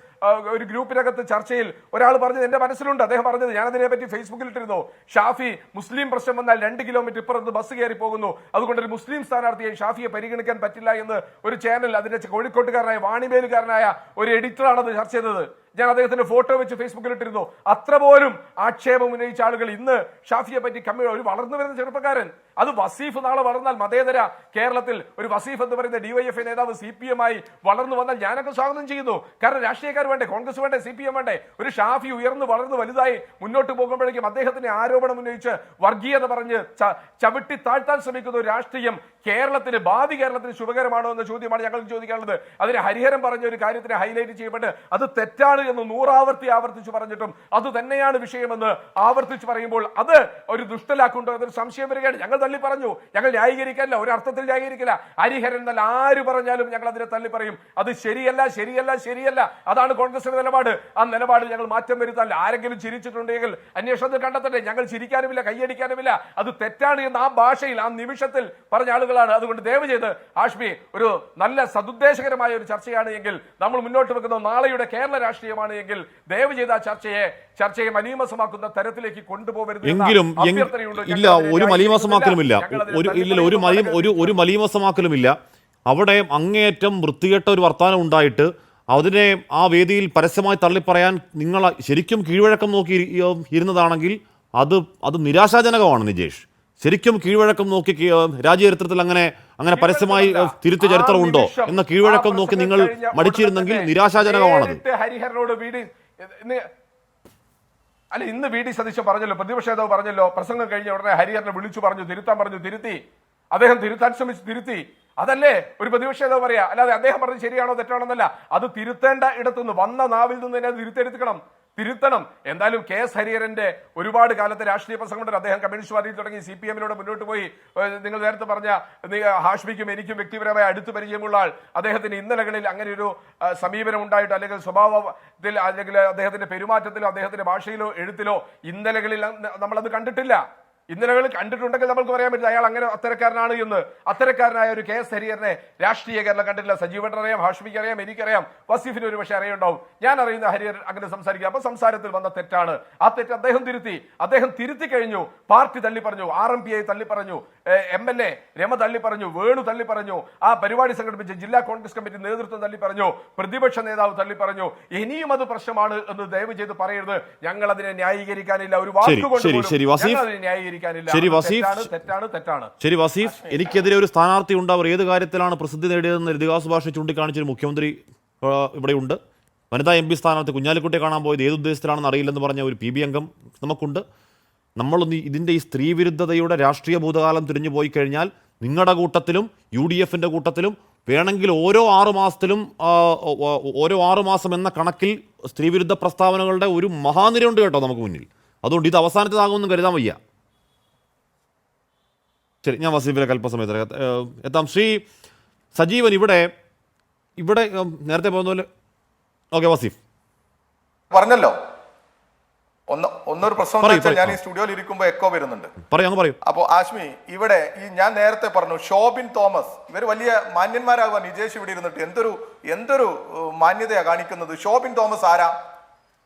ഒരു ഗ്രൂപ്പിനകത്ത് ചർച്ചയിൽ ഒരാൾ പറഞ്ഞത് എന്റെ മനസ്സിലുണ്ട്. അദ്ദേഹം പറഞ്ഞത്, ഞാനതിനെ പറ്റി ഫേസ്ബുക്കിൽ ഇട്ടിരുന്നു, ഷാഫി മുസ്ലിം പ്രശ്നം വന്നാൽ 2 കിലോമീറ്റർ ഇപ്പുറത്ത് ബസ് കയറി പോകുന്നു, അതുകൊണ്ട് ഒരു മുസ്ലിം സ്ഥാനാർത്ഥിയായി ഷാഫിയെ പരിഗണിക്കാൻ പറ്റില്ല എന്ന് ഒരു ചാനൽ, അതിന്റെ കോഴിക്കോട്ടുകാരനായ വാണിമേലുകാരനായ ഒരു എഡിറ്ററാണ് അത് ചർച്ച ചെയ്തത്. ഞാൻ അദ്ദേഹത്തിന്റെ ഫോട്ടോ വെച്ച് ഫേസ്ബുക്കിൽ ഇട്ടിരുന്നു. അത്ര പോലും ആക്ഷേപം ഉന്നയിച്ച ആളുകൾ ഇന്ന് ഷാഫിയെ പറ്റി ഒരു വളർന്നു വരുന്ന ചെറുപ്പക്കാരൻ, അത് വസീഫ് നാളെ വളർന്നാൽ മതേതര കേരളത്തിൽ ഒരു വസീഫ് എന്ന് പറയുന്ന DYFI നേതാവ് CPM ആയി വളർന്നു വന്നാൽ ഞാനൊക്കെ സ്വാഗതം ചെയ്യുന്നു. കാരണം രാഷ്ട്രീയക്കാർ വേണ്ടേ, കോൺഗ്രസ് വേണ്ടേ, CPM വേണ്ടേ? ഒരു ഷാഫി ഉയർന്നു വളർന്നു വലുതായി മുന്നോട്ട് പോകുമ്പോഴേക്കും അദ്ദേഹത്തിന് ആരോപണം ഉന്നയിച്ച് വർഗീയത പറഞ്ഞ് ചവിട്ടി താഴ്ത്താൻ ശ്രമിക്കുന്ന ഒരു രാഷ്ട്രീയം ഭാവി കേരളത്തിന് ശുഭകരമാണോ എന്ന ചോദ്യമാണ് ഞങ്ങൾക്ക് ചോദിക്കാനുള്ളത്. അതിന് ഹരിഹരൻ പറഞ്ഞ ഒരു കാര്യത്തിന് ഹൈലൈറ്റ് ചെയ്യപ്പെട്ട് അത് തെറ്റാണ് എന്ന് 100 ആവർത്തിച്ചു പറഞ്ഞിട്ടും അത് തന്നെയാണ് വിഷയമെന്ന് ആവർത്തിച്ചു പറയുമ്പോൾ അത് ഒരു ദുഷ്ടലാക്കുണ്ടോ എന്നൊരു സംശയം വരികയാണ്. ഞങ്ങൾ തള്ളി പറഞ്ഞു, ഞങ്ങൾ ന്യായീകരിക്കല്ല, ഒരു അർത്ഥത്തിൽ ന്യായീകരിക്കില്ല. ഹരിഹരൻ എന്നല്ല ആര് പറഞ്ഞാലും ഞങ്ങൾ അതിനെ തള്ളി പറയും. അത് ശരിയല്ല. അതാണ് കോൺഗ്രസിന്റെ നിലപാട്. ആ നിലപാടിൽ ഞങ്ങൾ മാറ്റം വരുത്താൻ ആരെങ്കിലും ചിരിച്ചിട്ടുണ്ടെങ്കിൽ അന്വേഷണത്തിൽ കണ്ടെത്തട്ടെ. ഞങ്ങൾ ചിരിക്കാനുമില്ല, കൈയടിക്കാനുമില്ല. അത് തെറ്റാണ് എന്ന് ആ ഭാഷയിൽ ആ നിമിഷത്തിൽ പറഞ്ഞ ആളുകളാണ്. അതുകൊണ്ട് ദയവ് ചെയ്ത് ആഷ്മി, ഒരു നല്ല സദുദ്ദേശകരമായ ഒരു ചർച്ചയാണ് എങ്കിൽ നമ്മൾ മുന്നോട്ട് വെക്കുന്ന നാളെയുടെ കേരള രാഷ്ട്രീയം വിഷയമാണ് എങ്കിൽ ദയവ് ചെയ്ത ചർച്ചയെ മലീമസമാക്കുന്ന തരത്തിലേക്ക് കൊണ്ടുപോകരുത് എങ്കിലും ഇല്ല, ഒരു മലീമസമാക്കലുമില്ല, ഒരു മലീമസമാക്കലുമില്ല. അവിടെ അങ്ങേയറ്റം വൃത്തികെട്ട ഒരു വർത്തമാനം ഉണ്ടായിട്ട് അതിനെ ആ വേദിയിൽ പരസ്യമായി തള്ളിപ്പറയാൻ നിങ്ങൾ ശരിക്കും കീഴ്വഴക്കം നോക്കി ഇരുന്നതാണെങ്കിൽ അത് നിരാശാജനകമാണ് നിജേഷ്. ശരിക്കും കീഴ്വഴക്കം നോക്കി രാജ്യചരിത്രത്തിൽ അങ്ങനെ പരസ്യമായി തിരുത്തിയ ചരിത്രമുണ്ടോ എന്ന കീഴ്വഴക്കം നോക്കി നിങ്ങൾ മടിച്ചിരുന്നെങ്കിൽ നിരാശാജനകമാണത്. ഹരിഹരനോട് ഇന്ന് വി ഡി സതീശൻ പറഞ്ഞല്ലോ, പ്രതിപക്ഷ നേതാവ് പറഞ്ഞല്ലോ, പ്രസംഗം കഴിഞ്ഞ ഉടനെ ഹരിഹരനെ വിളിച്ചു പറഞ്ഞു, തിരുത്താൻ പറഞ്ഞു, തിരുത്തി. അദ്ദേഹം തിരുത്താൻ ശ്രമിച്ചു, തിരുത്തി. അതല്ലേ ഒരു പ്രതിപക്ഷ നേതാവ് പറയാ, അല്ലാതെ അദ്ദേഹം പറഞ്ഞത് ശരിയാണോ തെറ്റാണോ എന്നല്ല. അത് തിരുത്തേണ്ട ഇടത്തുനിന്ന് വന്ന നാവിൽ നിന്ന് തന്നെ തിരുത്തണം. എന്തായാലും കെ എസ് ഹരിഹരന്റെ ഒരുപാട് കാലത്തെ രാഷ്ട്രീയ പ്രസംഗം അദ്ദേഹം കമ്മ്യൂണിസ്റ്റ് പാർട്ടിയിൽ തുടങ്ങി CPM-ലോട് മുന്നോട്ട് പോയി. നിങ്ങൾ നേരത്തെ പറഞ്ഞ ഹാഷ്മിക്കും എനിക്കും വ്യക്തിപരമായി അടുത്ത് പരിചയമുള്ള ആൾ, അദ്ദേഹത്തിന് ഇന്നലകളിൽ അങ്ങനെ ഒരു സമീപനം ഉണ്ടായിട്ട് അല്ലെങ്കിൽ സ്വഭാവത്തിൽ അല്ലെങ്കിൽ അദ്ദേഹത്തിന്റെ പെരുമാറ്റത്തിലോ അദ്ദേഹത്തിന്റെ ഭാഷയിലോ എഴുത്തിലോ ഇന്നലകളിൽ നമ്മളത് കണ്ടിട്ടില്ല. ഇന്നലകളിൽ കണ്ടിട്ടുണ്ടെങ്കിൽ നമുക്ക് പറയാൻ പറ്റില്ല അയാൾ അങ്ങനെ അത്തരക്കാരനാണ് എന്ന്. അത്തരക്കാരനായ ഒരു കെ എസ് ഹരിഹരനെ രാഷ്ട്രീയ കേരളം കണ്ടിട്ടില്ല. സജീവൻ അറിയാം, ഹാഷ്മിക്ക് അറിയാം, എനിക്കറിയാം, വസീഫിന് ഒരു പക്ഷേ അറിയുണ്ടാവും. ഞാൻ അറിയുന്ന ഹരിഹരൻ അങ്ങനെ സംസാരിക്കുക. അപ്പൊ സംസാരത്തിൽ വന്ന തെറ്റാണ്. ആ തെറ്റ് അദ്ദേഹം തിരുത്തി കഴിഞ്ഞു. പാർട്ടി തള്ളി പറഞ്ഞു, RMPI തള്ളി പറഞ്ഞു, MLA രമ തള്ളി പറഞ്ഞു, വേണു തള്ളി പറഞ്ഞു, ആ പരിപാടി സംഘടിപ്പിച്ച ജില്ലാ കോൺഗ്രസ് കമ്മിറ്റി നേതൃത്വം തള്ളി പറഞ്ഞു, പ്രതിപക്ഷ നേതാവ് തള്ളി പറഞ്ഞു. ഇനിയും അത് പ്രശ്നമാണ് എന്ന് ദയവ് ചെയ്ത് പറയരുത്. ഞങ്ങൾ അതിനെ ന്യായീകരിക്കാനില്ല, ഒരു വാക്കുകൊണ്ട് ന്യായീകരിക്കാനില്ല. ശരി വസീഫ്, എനിക്കെതിരെ ഒരു സ്ഥാനാർത്ഥി ഉണ്ട്, അവർ ഏത് കാര്യത്തിലാണ് പ്രസിദ്ധി നേടിയതെന്ന് ഇതിഹാസ ഭാഷ ചൂണ്ടിക്കാണിച്ചൊരു മുഖ്യമന്ത്രി ഇവിടെയുണ്ട്. വനിതാ MP സ്ഥാനാർത്ഥി കുഞ്ഞാലിക്കുട്ടിയെ കാണാൻ പോയത് ഏത് ഉദ്ദേശത്തിലാണെന്ന് അറിയില്ലെന്ന് പറഞ്ഞ ഒരു PB അംഗം നമുക്കുണ്ട്. നമ്മളൊന്ന് ഇതിൻ്റെ ഈ സ്ത്രീ വിരുദ്ധതയുടെ രാഷ്ട്രീയ ഭൂതകാലം തിരിഞ്ഞു പോയി കഴിഞ്ഞാൽ നിങ്ങളുടെ കൂട്ടത്തിലും UDF-ന്റെ കൂട്ടത്തിലും വേണമെങ്കിൽ ഓരോ 6 മാസം എന്ന കണക്കിൽ സ്ത്രീവിരുദ്ധ പ്രസ്താവനകളുടെ ഒരു മഹാനിരയുണ്ട് കേട്ടോ നമുക്ക് മുന്നിൽ. അതുകൊണ്ട് ഇത് അവസാനത്തേതാകുമെന്നും കരുതാൻ വയ്യ. ശരി, ഞാൻ വസീഫിലെ അല്പസമയത്ത് എത്താം. ശ്രീ സജീവൻ, ഇവിടെ നേരത്തെ പോകുന്ന പോലെ ഓക്കെ വസീഫ് പറഞ്ഞല്ലോ. ഒന്നൊരു പ്രശ്നം ഞാൻ ഈ സ്റ്റുഡിയോയിൽ ഇരിക്കുമ്പോൾ എക്കോ വരുന്നുണ്ട്. പറയൂ. അപ്പോൾ ആശ്മി, ഇവിടെ ഞാൻ നേരത്തെ പറഞ്ഞു ഷോബിൻ തോമസ്, ഇവർ വലിയ മാന്യന്മാരാകുക. നിജേഷ് ഇവിടെ ഇരുന്നിട്ട് എന്തൊരു മാന്യതയാണ് കാണിക്കുന്നത്. ഷോബിൻ തോമസ് ആരാ?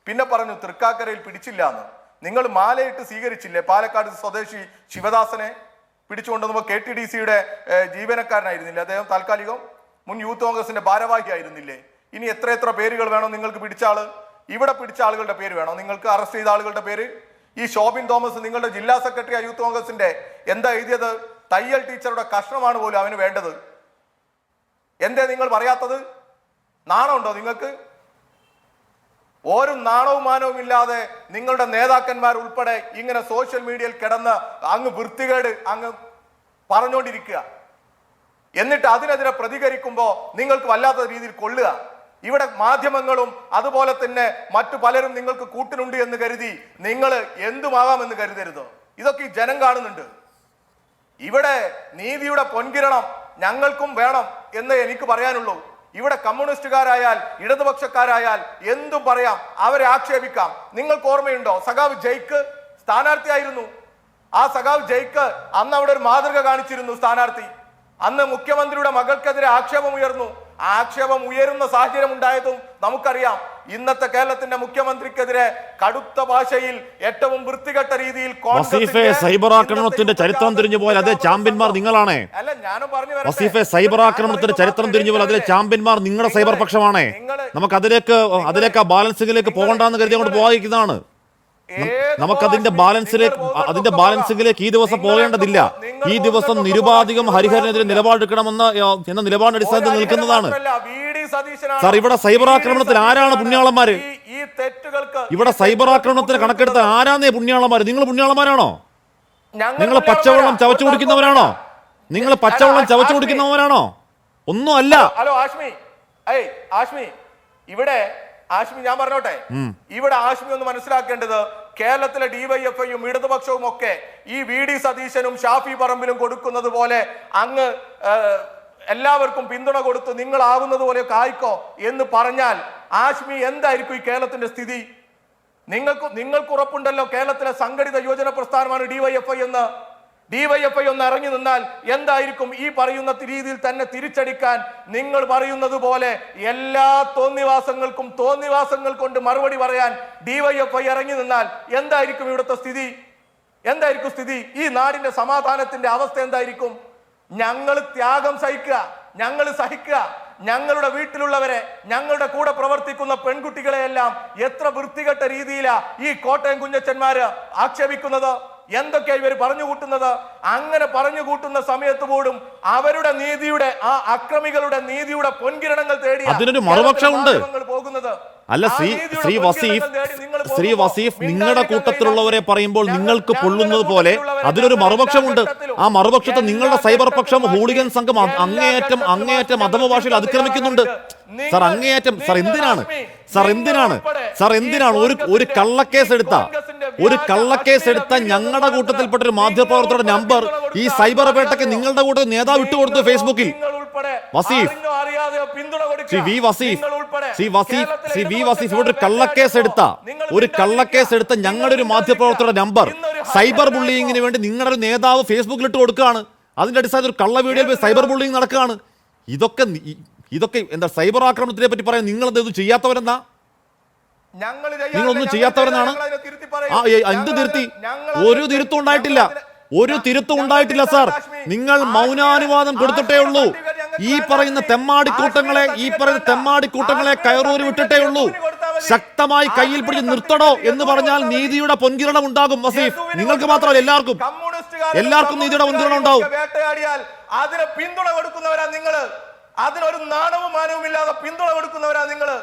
പിന്നെ പറഞ്ഞു തൃക്കാക്കരയിൽ പിടിച്ചില്ല എന്ന്. നിങ്ങൾ മാലയിട്ട് സ്വീകരിച്ചില്ലേ പാലക്കാട് സ്വദേശി ശിവദാസനെ പിടിച്ചുകൊണ്ടുവന്നപ്പോൾ KTDC-യുടെ ജീവനക്കാരനായിരുന്നില്ലേ അദ്ദേഹം? താൽക്കാലികം മുൻ യൂത്ത് കോൺഗ്രസിന്റെ ഭാരവാഹി ആയിരുന്നില്ലേ? ഇനി എത്ര പേരുകൾ വേണോ നിങ്ങൾക്ക് പിടിച്ച ആള്? ഇവിടെ പിടിച്ച ആളുകളുടെ പേര് വേണോ നിങ്ങൾക്ക്? അറസ്റ്റ് ചെയ്ത ആളുകളുടെ പേര്? ഈ ഷോബിൻ തോമസ് നിങ്ങളുടെ ജില്ലാ സെക്രട്ടറി യൂത്ത് കോൺഗ്രസിന്റെ എന്താ എഴുതിയത്? തയ്യൽ ടീച്ചറുടെ കഷ്ണമാണ് പോലും അവന് വേണ്ടത്. എന്തേ നിങ്ങൾ പറയാത്തത്? നാണമുണ്ടോ നിങ്ങൾക്ക്? ഒരു നാണവും മാനവും ഇല്ലാതെ നിങ്ങളുടെ നേതാക്കന്മാർ ഉൾപ്പെടെ ഇങ്ങനെ സോഷ്യൽ മീഡിയയിൽ കിടന്ന് അങ്ങ് വൃത്തികേട് അങ്ങ് പറഞ്ഞുകൊണ്ടിരിക്കുക. എന്നിട്ട് അതിനെതിരെ പ്രതികരിക്കുമ്പോൾ നിങ്ങൾക്ക് വല്ലാത്ത രീതിയിൽ കൊള്ളുക. ഇവിടെ മാധ്യമങ്ങളും അതുപോലെ തന്നെ മറ്റു പലരും നിങ്ങൾക്ക് കൂട്ടിനുണ്ട് എന്ന് കരുതി നിങ്ങൾ എന്തുമാകാമെന്ന് കരുതരുത്. ഇതൊക്കെ ഈ ജനം കാണുന്നുണ്ട്. ഇവിടെ നീതിയുടെ പൊൻകിരണം ഞങ്ങൾക്കും വേണം എന്ന് എനിക്ക് പറയാനുള്ളൂ. ഇവിടെ കമ്മ്യൂണിസ്റ്റുകാരായാൽ ഇടതുപക്ഷക്കാരായാൽ എന്തും പറയാം, അവരെ ആക്ഷേപിക്കാം. നിങ്ങൾക്ക് ഓർമ്മയുണ്ടോ സഖാവ് ജയ്ക്ക് സ്ഥാനാർത്ഥിയായിരുന്നു? ആ സഖാവ് ജയ്ക്ക് അന്ന് അവിടെ ഒരു മാതൃക കാണിച്ചിരുന്നു സ്ഥാനാർത്ഥി. അന്ന് മുഖ്യമന്ത്രിയുടെ മകൾക്കെതിരെ ആക്ഷേപം ഉയർന്നു. ആക്ഷേപം ഉയരുന്ന സാഹചര്യം ഉണ്ടായതും നമുക്കറിയാം. ഇന്നത്തെ കേരളത്തിന്റെ മുഖ്യമന്ത്രിക്കെതിരെ കടുത്ത ഭാഷയിൽ ഏറ്റവും വൃത്തികെട്ട രീതിയിൽ സൈബർ ആക്രമണത്തിന്റെ ചരിത്രം തിരിഞ്ഞു പോയാൽ അതേ ചാമ്പ്യന്മാർ നിങ്ങളാണേ. അല്ല, ഞാനും പറഞ്ഞു വസീഫെ, സൈബർ ആക്രമണത്തിന്റെ ചരിത്രം തിരിഞ്ഞു പോയാൽ അതിലെ ചാമ്പ്യന്മാർ നിങ്ങളുടെ സൈബർ പക്ഷമാണേ. നമുക്ക് അതിലേക്ക് ആ ബാലൻസിംഗിലേക്ക് പോകണ്ടെന്ന് കരുതി അങ്ങോട്ട് പോകാതിരിക്കുന്നതാണ്. നമുക്കതിന്റെ ബാലൻസിംഗിലേക്ക് ഈ ദിവസം പോകേണ്ടതില്ല. ഈ ദിവസം നിരുപാധികം ഹരിഹരനെതിരെ നിലപാടെടുക്കണമെന്ന നിലപാടിന്റെ അടിസ്ഥാനത്തിൽ നിൽക്കുന്നതാണ്. സാർ, ഇവിടെ സൈബർ ആക്രമണത്തിൽ ആരാണ് പുണ്യാളന്മാര്? ഇവിടെ സൈബർ ആക്രമണത്തിന് കണക്കെടുത്ത ആരാന്നേ പുണ്യാളന്മാര്? നിങ്ങൾ പുണ്യാളന്മാരാണോ? നിങ്ങൾ പച്ചവെള്ളം ചവച്ചു കുടിക്കുന്നവരാണോ? ഒന്നും അല്ല. ഹലോ ആഷ്മി, ഇവിടെ ആഷ്മി ഞാൻ പറഞ്ഞോട്ടെ, ഇവിടെ ആഷ്മി ഒന്ന് മനസ്സിലാക്കേണ്ടത് കേരളത്തിലെ DYFI-യും ഇടതുപക്ഷവും ഒക്കെ ഈ VD സതീശനും ഷാഫി പറമ്പിലും കൊടുക്കുന്നത് പോലെ അങ്ങ് എല്ലാവർക്കും പിന്തുണ കൊടുത്ത് നിങ്ങളാവുന്നത് പോലെയൊക്കെ ആയിക്കോ എന്ന് പറഞ്ഞാൽ ആഷ്മി എന്തായിരിക്കും ഈ കേരളത്തിന്റെ സ്ഥിതി? നിങ്ങൾക്ക് ഉറപ്പുണ്ടല്ലോ കേരളത്തിലെ സംഘടിത യുവജന പ്രസ്ഥാനമാണ് DYFI എന്ന്. ഡിവൈഎഫ്ഐ ഒന്ന് ഇറങ്ങി നിന്നാൽ എന്തായിരിക്കും ഈ പറയുന്ന രീതിയിൽ തന്നെ തിരിച്ചടിക്കാൻ നിങ്ങൾ പറയുന്നത് പോലെ എല്ലാ തോന്നിവാസങ്ങൾ കൊണ്ട് മറുപടി പറയാൻ ഡിവൈഎഫ്ഐ ഇറങ്ങി നിന്നാൽ എന്തായിരിക്കും ഇവിടുത്തെ സ്ഥിതി? എന്തായിരിക്കും സ്ഥിതി? ഈ നാടിന്റെ സമാധാനത്തിന്റെ അവസ്ഥ എന്തായിരിക്കും? ഞങ്ങൾ ത്യാഗം സഹിക്കുക, ഞങ്ങൾ സഹിക്കുക. ഞങ്ങളുടെ വീട്ടിലുള്ളവരെ, ഞങ്ങളുടെ കൂടെ പ്രവർത്തിക്കുന്ന പെൺകുട്ടികളെയെല്ലാം എത്ര വൃത്തികെട്ട രീതിയിലാ ഈ കോട്ടയം കുഞ്ഞച്ചന്മാര് ആക്ഷേപിക്കുന്നത്, എന്തൊക്കെയാ ഇവർ പറഞ്ഞുകൂട്ടുന്നത്. അങ്ങനെ പറഞ്ഞുകൂട്ടുന്ന സമയത്ത് പോലും അവരുടെ നീതിയുടെ, ആ അക്രമികളുടെ നീതിയുടെ പൊൻകിരണങ്ങൾ തേടി അതിനൊരു മറുപക്ഷമുണ്ട്. പോകുന്നത്. അല്ല ശ്രീ വസീഫ് നിങ്ങളുടെ കൂട്ടത്തിലുള്ളവരെ പറയുമ്പോൾ നിങ്ങൾക്ക് പൊള്ളുന്നത് പോലെ അതിനൊരു മറുപക്ഷമുണ്ട്. ആ മറുപക്ഷത്തെ നിങ്ങളുടെ സൈബർ പക്ഷം ഹൂളിഗൻ സംഘം അങ്ങേയറ്റം അധമ ഭാഷയിൽ അതിക്രമിക്കുന്നുണ്ട്. സാർ അങ്ങേയറ്റം എന്തിനാണ് ഒരു കള്ളക്കേസ് എടുത്ത ഞങ്ങളുടെ കൂട്ടത്തിൽപ്പെട്ട ഒരു മാധ്യമപ്രവർത്തകരുടെ നമ്പർ ഈ സൈബർ വേട്ടയ്ക്ക് നിങ്ങളുടെ കൂട്ടത്തിൽ നേതാവ് ഇട്ടുകൊടുത്തു ഫേസ്ബുക്കിൽ. വസീഫ് ഇവിടെ ഒരു കള്ളക്കേസ് എടുത്ത ഞങ്ങളുടെ ഒരു മാധ്യമപ്രവർത്തകരുടെ നമ്പർ സൈബർ ബുള്ളിങ്ങിന് വേണ്ടി നിങ്ങളുടെ ഒരു നേതാവ് ഫേസ്ബുക്കിൽ ഇട്ട് കൊടുക്കുകയാണ്. അതിന്റെ അടിസ്ഥാനത്തിൽ ഒരു കള്ള വീഡിയോയിൽ സൈബർ ബുള്ളിങ് നടക്കുകയാണ്. ഇതൊക്കെ എന്താ സൈബർ ആക്രമണത്തിനെ പറ്റി പറയാൻ നിങ്ങൾ എന്ത് ചെയ്യാത്തവരെന്നാ? നിങ്ങളൊന്നും ചെയ്യാത്തവരെന്നാണ്. എന്ത് തിരുത്തി? ഒരു തിരുത്തും ഉണ്ടായിട്ടില്ല സാർ. നിങ്ങൾ മൗനാനുവാദം കൊടുത്തിട്ടേ ഉള്ളൂ. ഈ പറയുന്ന തെമ്മാടിക്കൂട്ടങ്ങളെ കയറൂരി വിട്ടിട്ടേ ഉള്ളൂ. ശക്തമായി കയ്യിൽ പിടിച്ച് നിർത്തണോ എന്ന് പറഞ്ഞാൽ നീതിയുടെ പൊൻകിരണം ഉണ്ടാകും. വസീഫ്, നിങ്ങൾക്ക് മാത്രമല്ല എല്ലാവർക്കും നീതിയുടെ പൊൻകിരണം ഉണ്ടാവും. അതിന് പിന്തുണ കൊടുക്കുന്നവരാ നിങ്ങള്. അതിനൊരു നാണവും മാനവും ഇല്ലാതെ പിന്തുണ കൊടുക്കുന്നവരാ നിങ്ങള്.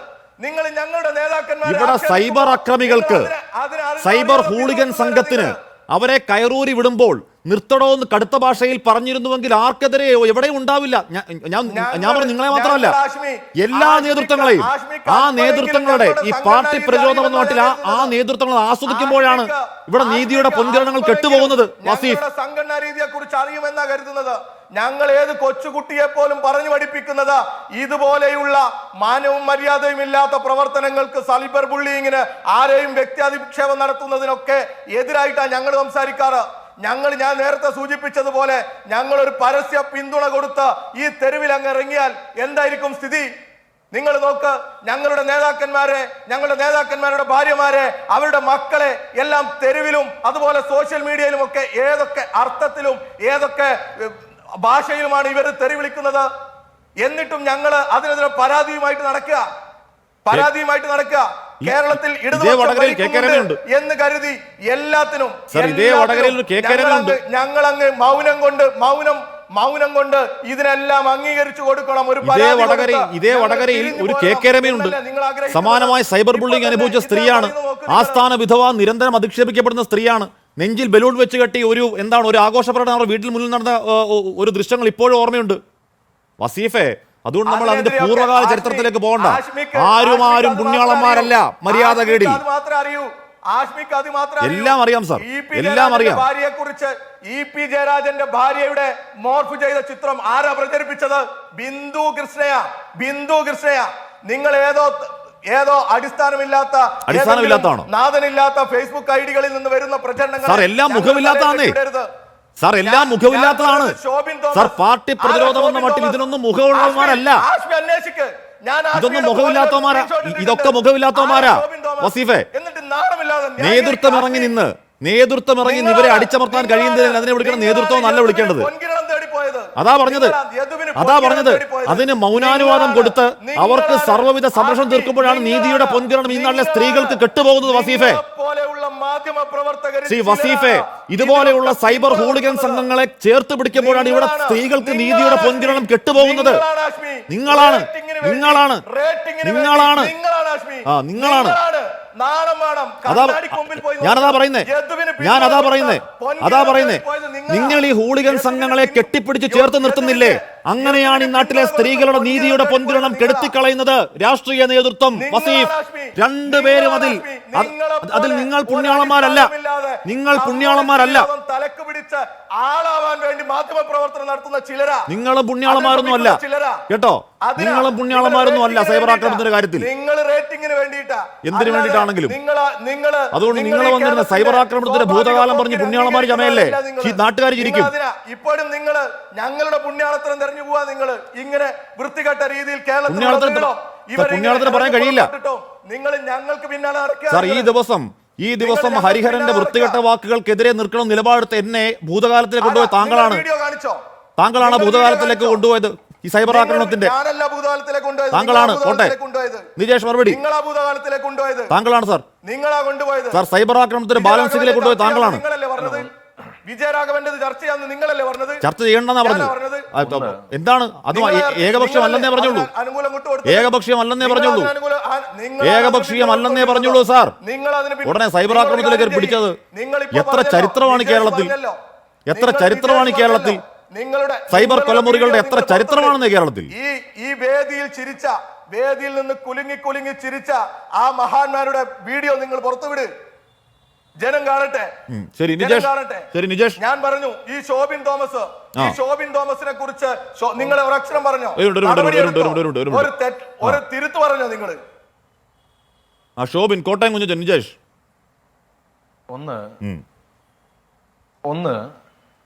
നിങ്ങൾ ഞങ്ങളുടെ നേതാക്കന്മാർ ഇവിടെ സൈബർ അക്രമികൾക്ക്, സൈബർ ഹൂളിഗൻ സംഘത്തിന് അവരെ കയറൂരി വിടുമ്പോൾ നിർത്തടോ എന്ന് കടുത്ത ഭാഷയിൽ പറഞ്ഞിരുന്നുവെങ്കിൽ ആർക്കെതിരെ എവിടെയും ഉണ്ടാവില്ല. ഞാൻ പറഞ്ഞു നിങ്ങളെ മാത്രമല്ല, എല്ലാ നേതൃത്വങ്ങളെയും, ആ നേതൃത്വങ്ങളുടെ ഈ പാർട്ടി പ്രതിരോധം എന്ന മട്ടിൽ ആ നേതൃത്വങ്ങൾ ആസ്വദിക്കുമ്പോഴാണ് ഇവിടെ നീതിയുടെ പൊൻകിരണങ്ങൾ കെട്ടുപോകുന്നത്. വസീഫ്, സംഘടനാ രീതിയെ കുറിച്ച് അറിയുമെന്നാ കരുതുന്നത്. ഞങ്ങൾ ഏത് കൊച്ചുകുട്ടിയെ പോലും പറഞ്ഞു പഠിപ്പിക്കുന്നത് ഇതുപോലെയുള്ള മാനവും മര്യാദയും ഇല്ലാത്ത പ്രവർത്തനങ്ങൾക്ക്, സൈബർ ബുള്ളിങ്ങിന്, ആരെയും വ്യക്തിയാധിക്ഷേപം നടത്തുന്നതിനൊക്കെ എതിരായിട്ടാണ് ഞങ്ങൾ സംസാരിക്കാറ്. ഞാൻ നേരത്തെ സൂചിപ്പിച്ചതുപോലെ ഞങ്ങളൊരു പരസ്യ പിന്തുണ കൊടുത്ത് ഈ തെരുവിൽ അങ്ങ് ഇറങ്ങിയാൽ എന്തായിരിക്കും സ്ഥിതി? നിങ്ങൾ നോക്ക്. ഞങ്ങളുടെ നേതാക്കന്മാരുടെ ഭാര്യമാരെ, അവരുടെ മക്കളെ എല്ലാം തെരുവിലും അതുപോലെ സോഷ്യൽ മീഡിയയിലും ഒക്കെ ഏതൊക്കെ അർത്ഥത്തിലും ഏതൊക്കെ ഭാഷയിലുമാണ് ഇവർ തെറി വിളിക്കുന്നത്. എന്നിട്ടും ഞങ്ങൾ അതിനെതിരെ പരാതിയുമായിട്ട് നടക്കുക. കേരളത്തിൽ എന്ന് കരുതി എല്ലാത്തിനും ഞങ്ങളങ്ങ് മൗനം കൊണ്ട് ഇതിനെല്ലാം അംഗീകരിച്ചു കൊടുക്കണം. ഇതേ വടകരയിൽ ഒരു കേക്കരമയുണ്ട്. സമാനമായി സൈബർ ബുള്ളിംഗ് അനുഭവിച്ച സ്ത്രീയാണ്. ആസ്ഥാന വിധവ, നിരന്തരം അധിക്ഷേപിക്കപ്പെടുന്ന സ്ത്രീയാണ്. നെഞ്ചിൽ ബലൂൺ വെച്ച് കെട്ടി ഒരു ആഘോഷ പ്രകടനം അവർ വീട്ടിൽ മുന്നിൽ നടന്ന ഒരു ദൃശ്യങ്ങൾ ഇപ്പോഴും ഓർമ്മയുണ്ട്. വസീഫെ, അതുകൊണ്ട് നമ്മൾ അതിന്റെ പൂർവ്വകാല ചരിത്രത്തിലേക്ക് പോകണ്ട. ആരും പുണ്യാളന്മാരല്ല മര്യാദ കേടിൽ. എല്ലാം അറിയാം സാർ, എല്ലാം അറിയാം. ഭാര്യയെക്കുറിച്ച് EP ജയരാജന്റെ ഭാര്യയുടെ മോർഫ് ചെയ്ത ചിത്രം ആരാ പ്രചരിപ്പിച്ചത്? ബിന്ദു കൃഷ്ണയ. നിങ്ങൾ ഏതോ അടിസ്ഥാനമില്ലാത്ത നാഥനില്ലാത്ത ഫേസ്ബുക്ക് ഐഡികളിൽ നിന്ന് വരുന്ന പ്രചരണങ്ങൾ എല്ലാം മുഖമില്ലാത്തതാണ്. സാർ പാർട്ടി പ്രതിരോധം എന്ന മട്ടിൽ ഇതിനൊന്നും മുഖമുള്ളവന്മാരല്ല. ഇതൊന്നും മുഖമില്ലാത്തവന്മാരാ. ഇതൊക്കെ മുഖമില്ലാത്തവന്മാരാ. വസീഫെ, നേതൃത്വം ഇറങ്ങി നിന്ന് ഇവരെ അടിച്ചമർത്താൻ കഴിയുന്നതിന് അതിനെ വിളിക്കണം നേതൃത്വം നല്ല വിളിക്കേണ്ടത്. അതാ പറഞ്ഞത്. അതിന് മൗനാനുവാദം കൊടുത്ത് അവർക്ക് സർവ്വവിധ സംരക്ഷണം തീർക്കുമ്പോഴാണ് നീതിയുടെ പൊൻകിരണം ഈ നാട്ടിലെ സ്ത്രീകൾക്ക് കെട്ടുപോകുന്നത്. വസീഫെ, ഇതുപോലെയുള്ള സൈബർ ഹൂളിഗൻ സംഘങ്ങളെ ചേർത്ത് പിടിക്കുമ്പോഴാണ് ഇവിടെ സ്ത്രീകൾക്ക് നീതിയുടെ പൊൻകിരണം കെട്ടുപോകുന്നത്. നിങ്ങളാണ്. ഞാനതാ പറയുന്നേ. നിങ്ങൾ ഈ ഹൂളിഗൻ സംഘങ്ങളെ കെട്ടിപ്പിടിച്ച് ചേർത്ത് നിർത്തുന്നില്ലേ? അങ്ങനെയാണ് ഈ നാട്ടിലെ സ്ത്രീകളുടെ നീതിയുടെ പൊൻകിരണം കെടുത്തിക്കളയുന്നത് രാഷ്ട്രീയ നേതൃത്വം. വസീഫ്, രണ്ടുപേരും അതിൽ നിങ്ങൾ പുണ്യാളന്മാരല്ല. തലക്ക് പിടിച്ച് ആളാവാൻ വേണ്ടി മാധ്യമ പ്രവർത്തനം നടത്തുന്ന ചിലരാ. നിങ്ങളും പുണ്യാളന്മാരൊന്നും അല്ല കേട്ടോ. നിങ്ങളും പുണ്യാളന്മാരൊന്നും അല്ല സൈബർ ആക്രമണത്തിന്റെ കാര്യത്തിൽ. നിങ്ങൾ റേറ്റിംഗിന് വേണ്ടിയിട്ടാ. എന്തിനു വേണ്ടിയിട്ടാണ്? ആണെങ്കിലും. അതുകൊണ്ട് നിങ്ങൾ വന്നിരുന്ന സൈബർ ആക്രമണത്തിന്റെ ഭൂതകാലം പറഞ്ഞ് പുണ്യാളന്മാർ ചമയല്ലേ നാട്ടുകാർ ചിരിക്കും. ഇപ്പോഴും നിങ്ങൾ ഞങ്ങളുടെ പുണ്യാളത്തിനും തെരഞ്ഞു പോവാ. നിങ്ങൾ ഇങ്ങനെ വൃത്തികെട്ട രീതിയിൽ പുണ്യാളത്തിന് പറയാൻ കഴിയില്ല നിങ്ങൾ ഞങ്ങൾക്ക് പിന്നാലെ സാർ. ഈ ദിവസം ഹരിഹരന്റെ വൃത്തികെട്ട വാക്കുകൾക്കെതിരെ നിൽക്കണം നിലപാടെടുത്ത് എന്നെ ഭൂതകാലത്തിലേക്ക് കൊണ്ടുപോയത് താങ്കളാണ് ഭൂതകാലത്തിലേക്ക് കൊണ്ടുപോയത് ഈ സൈബർ ആക്രമണത്തിന്റെ. താങ്കളാണ്. കോട്ടെ നിജേഷ് മറുപടി. താങ്കളാണ് സാർ. സാർ സൈബർ ആക്രമണത്തിന്റെ ബാലൻസിംഗിലേക്ക് കൊണ്ടുപോയത് താങ്കളാണ്. വിജയരാഘവന്റെ ചർച്ചയാണെന്ന് നിങ്ങളല്ലേ പറഞ്ഞത്? ചർച്ച ചെയ്യണ്ടെന്നാ പറഞ്ഞത്. എന്താണ് അത്? ഏകപക്ഷീയമല്ലെന്നേ പറഞ്ഞുള്ളൂ. ഏകപക്ഷീയമല്ലെന്നേ പറഞ്ഞുള്ളൂ സാർ. ഉടനെ സൈബർ ആക്രമണത്തിലേക്ക് പിടിച്ചത് എത്ര ചരിത്രമാണ് കേരളത്തിൽ. സൈബർ കൊലമുറികളുടെ എത്ര ചരിത്രമാണെന്ന് കേരളത്തിൽ. ഈ വേദിയിൽ നിന്ന് കുലുങ്ങി ചിരിച്ച ആ മഹാന്മാരുടെ വീഡിയോ നിങ്ങൾ പുറത്തുവിട്, ജനം കാണട്ടെ. ശരി നിജേഷ്, ഞാൻ പറഞ്ഞു ഈ ശോഭിൻ തോമസിനെ കുറിച്ച് നിങ്ങൾ ഒരക്ഷരം പറഞ്ഞോ? ഒരു തിരുത്ത് പറഞ്ഞോ നിങ്ങൾ? ശോഭിൻ കോട്ടയം കുഞ്ഞച്ചൻ. നിജേഷ്, ഒന്ന്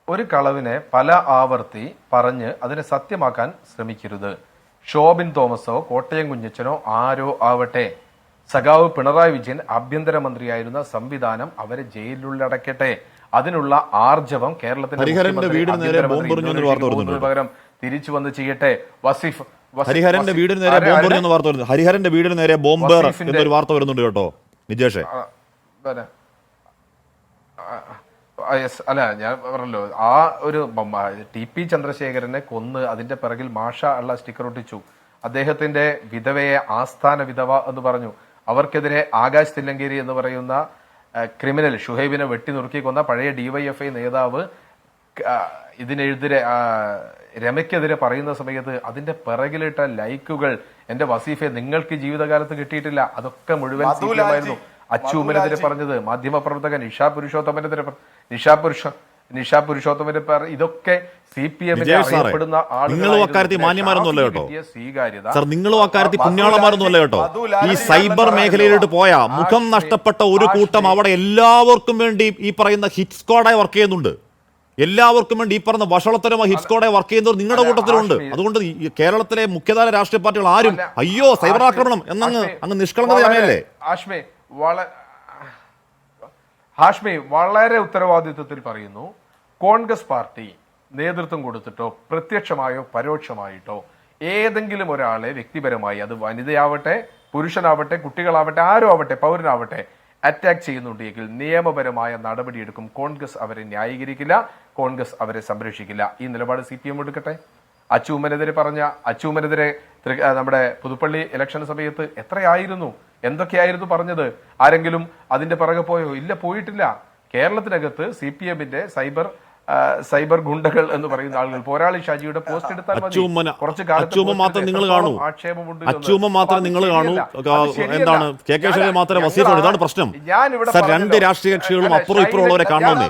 ഒരു കളവിനെ പല ആവർത്തി പറഞ്ഞ് അതിനെ സത്യമാക്കാൻ ശ്രമിക്കരുത്. ശോഭിൻ തോമസോ കോട്ടയം കുഞ്ഞച്ചനോ ആരോ ആവട്ടെ, സഖാവ് പിണറായി വിജയൻ ആഭ്യന്തരമന്ത്രിയായിരുന്ന സംവിധാനം അവരെ ജയിലിലുള്ളടക്കട്ടെ. അതിനുള്ള ആർജവം കേരളത്തിന്റെ പകരം തിരിച്ചു വന്ന് ചെയ്യട്ടെ. ഹരിഹരന്റെ വീടിന് നേരെ ബോംബ് എന്നൊരു വാർത്ത വരുന്നുണ്ട് കേട്ടോ നിജേഷേ. അല്ല, ഞാൻ പറഞ്ഞല്ലോ ആ ഒരു TP ചന്ദ്രശേഖരനെ കൊന്ന് അതിന്റെ പിറകിൽ മാഷ ഉള്ള സ്റ്റിക്കർ ഒട്ടിച്ചു. അദ്ദേഹത്തിന്റെ വിധവയെ ആസ്ഥാന വിധവ എന്ന് പറഞ്ഞു. അവർക്കെതിരെ ആകാശ് തില്ലങ്കേരി എന്ന് പറയുന്ന ക്രിമിനൽ ഷുഹൈബിനെ വെട്ടി നുറുക്കി കൊന്ന പഴയ DYFI നേതാവ് ഇതിനെതിരെ രമയ്ക്കെതിരെ പറയുന്ന സമയത്ത് അതിന്റെ പിറകിലിട്ട ലൈക്കുകൾ, എന്റെ വസീഫെ നിങ്ങൾക്ക് ജീവിതകാലത്ത് കിട്ടിയിട്ടില്ല, അതൊക്കെ മുഴുവൻ CPM-ആയിരുന്നു. അച്ചുമ്മനെതിരെ പറഞ്ഞത് മാധ്യമപ്രവർത്തകൻ നിഷാ പുരുഷോത്തമന്റെ ഇതൊക്കെ CPM-ന്റെ അറിയപ്പെടുന്ന നിങ്ങളും അക്കാര്യത്തിൽ മാന്യമാരൊന്നുമല്ല കേട്ടോ. നിങ്ങളും അക്കാര്യത്തിൽ പുണ്യാളന്മാരൊന്നുമല്ല കേട്ടോ. ഈ സൈബർ മേഖലയിലോട്ട് പോയ മുഖം നഷ്ടപ്പെട്ട ഒരു കൂട്ടം അവിടെ എല്ലാവർക്കും വേണ്ടി ഈ പറയുന്ന ഹിറ്റ് സ്ക്വാഡായി വർക്ക് ചെയ്യുന്നുണ്ട്. എല്ലാവർക്കും വേണ്ടി ഈ പറഞ്ഞ വഷളത്തരമായി ഹിറ്റ് സ്ക്വാഡായി വർക്ക് ചെയ്യുന്നവർ നിങ്ങളുടെ കൂട്ടത്തിലുണ്ട്. അതുകൊണ്ട് കേരളത്തിലെ മുഖ്യധാര രാഷ്ട്രീയ പാർട്ടികൾ ആരും അയ്യോ സൈബർ ആക്രമണം അങ്ങ് നിഷ്കളങ്കതയല്ലേ? ഹാഷ്മി വളരെ ഉത്തരവാദിത്വത്തിൽ പറയുന്നു, കോൺഗ്രസ് പാർട്ടി നേതൃത്വം കൊടുത്തിട്ടോ പ്രത്യക്ഷമായോ പരോക്ഷമായിട്ടോ ഏതെങ്കിലും ഒരാളെ വ്യക്തിപരമായി, അത് വനിതയാവട്ടെ പുരുഷനാവട്ടെ കുട്ടികളാവട്ടെ ആരോ ആവട്ടെ പൗരനാവട്ടെ, അറ്റാക്ക് ചെയ്യുന്നുണ്ടെങ്കിൽ നിയമപരമായ നടപടിയെടുക്കും. കോൺഗ്രസ് അവരെ ന്യായീകരിക്കില്ല, കോൺഗ്രസ് അവരെ സംരക്ഷിക്കില്ല. ഈ നിലപാട് CPM എടുക്കട്ടെ. അച്ചൂമ്മനെതിരെ നമ്മുടെ പുതുപ്പള്ളി ഇലക്ഷൻ സമയത്ത് എത്രയായിരുന്നു, എന്തൊക്കെയായിരുന്നു പറഞ്ഞത്? ആരെങ്കിലും അതിന്റെ പിറകെ പോയോ? ഇല്ല, പോയിട്ടില്ല. കേരളത്തിനകത്ത് CPM-ന്റെ സൈബർ ഗുണ്ടകൾ എന്ന് പറയുന്ന ആളുകൾ, പോരാളി ഷാജിയുടെ പോസ്റ്റ് എടുത്താൽ കുറച്ച് മാത്രം നിങ്ങൾ കാണൂ, എന്താണ് KK ശൈലജ മാത്രമേ വസീഫുള്ളൂ. ഇതാണ് പ്രശ്നം. രണ്ട് രാഷ്ട്രീയ കക്ഷികളും അപ്പുറം ഇപ്പുറം ഉള്ളവരെ കാണണമെന്നേ.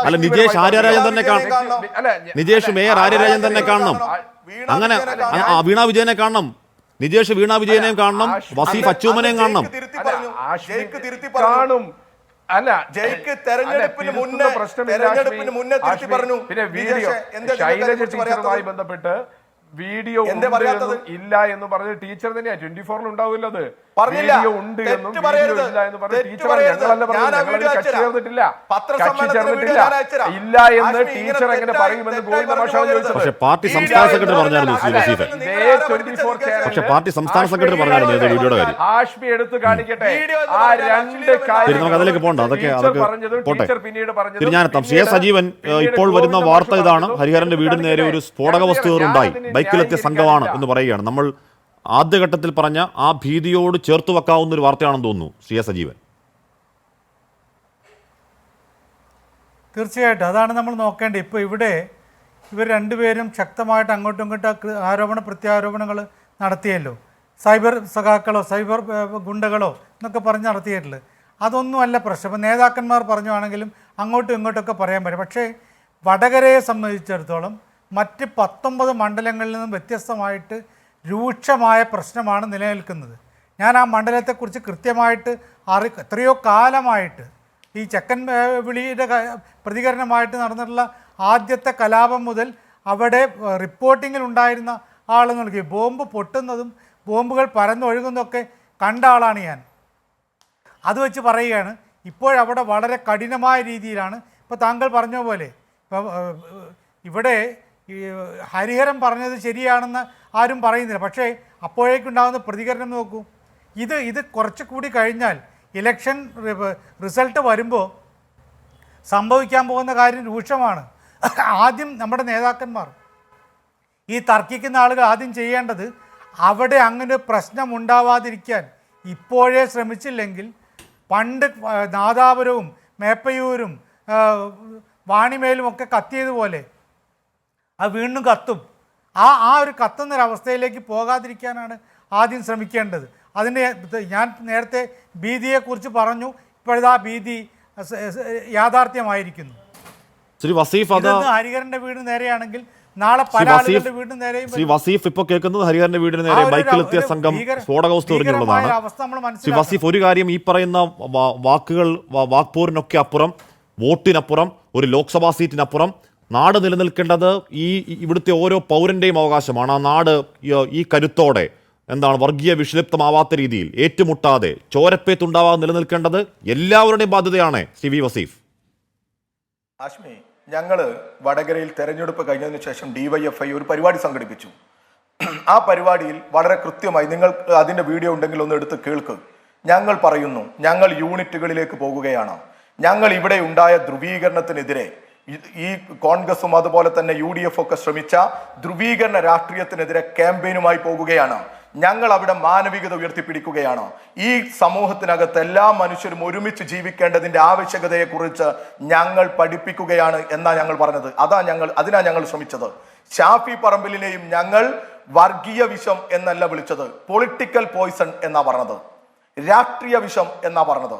അല്ല, നിജേഷ് ആര്യരാജൻ തന്നെ നിജേഷ് മേയർ ആര്യരാജൻ തന്നെ കാണണം. അങ്ങനെ വീണ വിജയനെ കാണണം, നിജേഷ് വീണ വിജയനെയും കാണണം, വസീഫ് അച്ചൂമ്മനെയും കാണണം. അല്ല, തെരഞ്ഞെടുപ്പിന് മുന്നേ തിരുത്തി പറഞ്ഞു. പിന്നെ ശൈലജ ടീച്ചറുമായി ബന്ധപ്പെട്ട് വീഡിയോ ഇല്ല എന്ന് പറഞ്ഞ് ടീച്ചർ തന്നെയാ 24-ൽ ഉണ്ടാവില്ല. അത് വീഡിയോ ഉണ്ട് എന്നും ഇല്ല എന്ന് പറഞ്ഞ് ടീച്ചർ കക്ഷി ചേർന്നിട്ടില്ല. ഇല്ല എന്ന് ടീച്ചർ എങ്ങനെ പറയുമെന്ന് ഗോവിന്ദമാഷാണ് ചോദിച്ചത്. പക്ഷേ പാർട്ടി സംസ്ഥാന സെക്രട്ടറി പറഞ്ഞായിരുന്നു വീഡിയോയുടെ കാര്യം. ഹാഷ്മി എടുത്ത് കാണിക്കട്ടെ ആ രണ്ട് കാര്യം. അതിലേക്ക് പോകണ്ട, അതൊക്കെ പിന്നീട് പറഞ്ഞത്. സജീവൻ ഇപ്പോൾ വരുന്ന വാർത്ത ഇതാണ്: ഹരിഹരന്റെ വീടിന് നേരെ ഒരു സ്ഫോടക വസ്തു ഉണ്ടായി, ബൈക്കിലെത്തിയ സംഘമാണ് എന്ന് പറയുകയാണ്. നമ്മൾ ആദ്യഘട്ടത്തിൽ പറഞ്ഞ ആ ഭീതിയോട് ചേർത്ത് വെക്കാവുന്ന ഒരു വാർത്തയാണെന്ന് തോന്നുന്നു സജീവൻ. തീർച്ചയായിട്ടും അതാണ് നമ്മൾ നോക്കേണ്ടത്. ഇപ്പോൾ ഇവിടെ ഇവർ രണ്ടുപേരും ശക്തമായിട്ട് അങ്ങോട്ടും ഇങ്ങോട്ടും പ്രത്യാരോപണങ്ങൾ നടത്തിയല്ലോ. സൈബർ സഖാക്കളോ സൈബർ ഗുണ്ടകളോ എന്നൊക്കെ പറഞ്ഞ് നടത്തിയിട്ടുള്ളത്. അതൊന്നുമല്ല പ്രശ്നം. ഇപ്പോൾ നേതാക്കന്മാർ പറഞ്ഞുവാണെങ്കിലും അങ്ങോട്ടും ഇങ്ങോട്ടൊക്കെ പറയാൻ പറ്റും. പക്ഷേ വടകരയെ സംബന്ധിച്ചിടത്തോളം മറ്റ് 19 മണ്ഡലങ്ങളിൽ നിന്നും വ്യത്യസ്തമായിട്ട് രൂക്ഷമായ പ്രശ്നമാണ് നിലനിൽക്കുന്നത്. ഞാൻ ആ മണ്ഡലത്തെക്കുറിച്ച് കൃത്യമായിട്ട് എത്രയോ കാലമായിട്ട് ഈ ചെക്കൻ വിളിയുടെ പ്രതികരണമായിട്ട് നടന്നിട്ടുള്ള ആദ്യത്തെ കലാപം മുതൽ അവിടെ റിപ്പോർട്ടിങ്ങിൽ ഉണ്ടായിരുന്ന ആളുകൾക്ക് ബോംബ് പൊട്ടുന്നതും ബോംബുകൾ പരന്നൊഴുകുന്നതൊക്കെ കണ്ട ആളാണ് ഞാൻ. അത് വെച്ച് പറയുകയാണ് ഇപ്പോഴവിടെ വളരെ കഠിനമായ രീതിയിലാണ്. ഇപ്പോൾ താങ്കൾ പറഞ്ഞ പോലെ ഇവിടെ ഈ ഹരിഹരൻ പറഞ്ഞത് ശരിയാണെന്ന് ആരും പറയുന്നില്ല. പക്ഷേ അപ്പോഴേക്കുണ്ടാകുന്ന പ്രതികരണം നോക്കൂ. ഇത് കുറച്ചുകൂടി കഴിഞ്ഞാൽ ഇലക്ഷൻ റിസൾട്ട് വരുമ്പോൾ സംഭവിക്കാൻ പോകുന്ന കാര്യം രൂക്ഷമാണ്. ആദ്യം നമ്മുടെ നേതാക്കന്മാർ ഈ തർക്കിക്കുന്ന ആളുകൾ ആദ്യം ചെയ്യേണ്ടത് അവിടെ അങ്ങനെ പ്രശ്നമുണ്ടാവാതിരിക്കാൻ ഇപ്പോഴേ ശ്രമിച്ചില്ലെങ്കിൽ പണ്ട് നാദാപുരവും മേപ്പയൂരും വാണിമേലും ഒക്കെ കത്തിയതുപോലെ അത് വീണ്ടും കത്തും. ആ ഒരു കത്തുന്നൊരവസ്ഥയിലേക്ക് പോകാതിരിക്കാനാണ് ആദ്യം ശ്രമിക്കേണ്ടത്. അതിൻ്റെ ഞാൻ നേരത്തെ ഭീതിയെക്കുറിച്ച് പറഞ്ഞു. ഇപ്പോഴത്തെ ആ ഭീതി യാഥാർത്ഥ്യമായിരിക്കുന്നു. ശ്രീ വസീഫ്, അത് ഹരിഹരന്റെ വീടിന് നേരെയാണെങ്കിൽ നാളെ പല ആളുകളുടെ വീടിന് നേരെയും ശ്രീ വസീഫ് ഇപ്പോൾ കേൾക്കുന്നത് ഹരിഹരന്റെ വീടിന് നേരെ ബൈക്കിലെത്തിയ സംഘം സ്ഫോടക വസ്തു എറിഞ്ഞുള്ളതാണ്. ശ്രീ വസീഫ്, ഒരു കാര്യം, ഈ പറയുന്ന വാക്കുകൾ വാക്പോരിനൊക്കെ അപ്പുറം, വോട്ടിനപ്പുറം, ഒരു ലോക്സഭാ സീറ്റിനപ്പുറം നാട് നിലനിൽക്കേണ്ടത് ഇവിടുത്തെ ഓരോ പൗരന്റെയും അവകാശമാണ്. ആ നാട് ഈ കരുത്തോടെ വർഗീയ വിഷലിപ്തമാവാത്ത രീതിയിൽ ഏറ്റുമുട്ടാതെ ചോരപ്പേത്തുണ്ടാവാതെ നിലനിൽക്കേണ്ടത് എല്ലാവരുടെയും ബാധ്യതയാണ്. ശ്രീ വി വസീഫ്. ആശ്മി, ഞങ്ങൾ വടകരയിൽ തെരഞ്ഞെടുപ്പ് കഴിഞ്ഞതിന് ശേഷം DYFI ഒരു പരിപാടി സംഘടിപ്പിച്ചു. ആ പരിപാടിയിൽ വളരെ കൃത്യമായി, നിങ്ങൾ അതിൻ്റെ വീഡിയോ ഉണ്ടെങ്കിൽ ഒന്ന് എടുത്ത് കേൾക്ക്. ഞങ്ങൾ പറയുന്നു, ഞങ്ങൾ യൂണിറ്റുകളിലേക്ക് പോകുകയാണ്. ഞങ്ങൾ ഇവിടെ ഉണ്ടായ ധ്രുവീകരണത്തിനെതിരെ, ഈ കോൺഗ്രസും അതുപോലെ തന്നെ UDF ഒക്കെ ശ്രമിച്ച ധ്രുവീകരണ രാഷ്ട്രീയത്തിനെതിരെ ക്യാമ്പയിനുമായി പോകുകയാണ്. ഞങ്ങൾ അവിടെ മാനവികത ഉയർത്തിപ്പിടിക്കുകയാണ്. ഈ സമൂഹത്തിനകത്ത് എല്ലാ മനുഷ്യരും ഒരുമിച്ച് ജീവിക്കേണ്ടതിന്റെ ആവശ്യകതയെക്കുറിച്ച് ഞങ്ങൾ പഠിപ്പിക്കുകയാണ് എന്നാ ഞങ്ങൾ പറഞ്ഞത്. അതിനാ ഞങ്ങൾ ശ്രമിച്ചത്. ഷാഫി പറമ്പിലിനെയും ഞങ്ങൾ വർഗീയ വിഷം എന്നല്ല വിളിച്ചത്, പൊളിറ്റിക്കൽ പോയിസൺ എന്നാ പറഞ്ഞത്, രാഷ്ട്രീയ വിഷം എന്നാ പറഞ്ഞത്.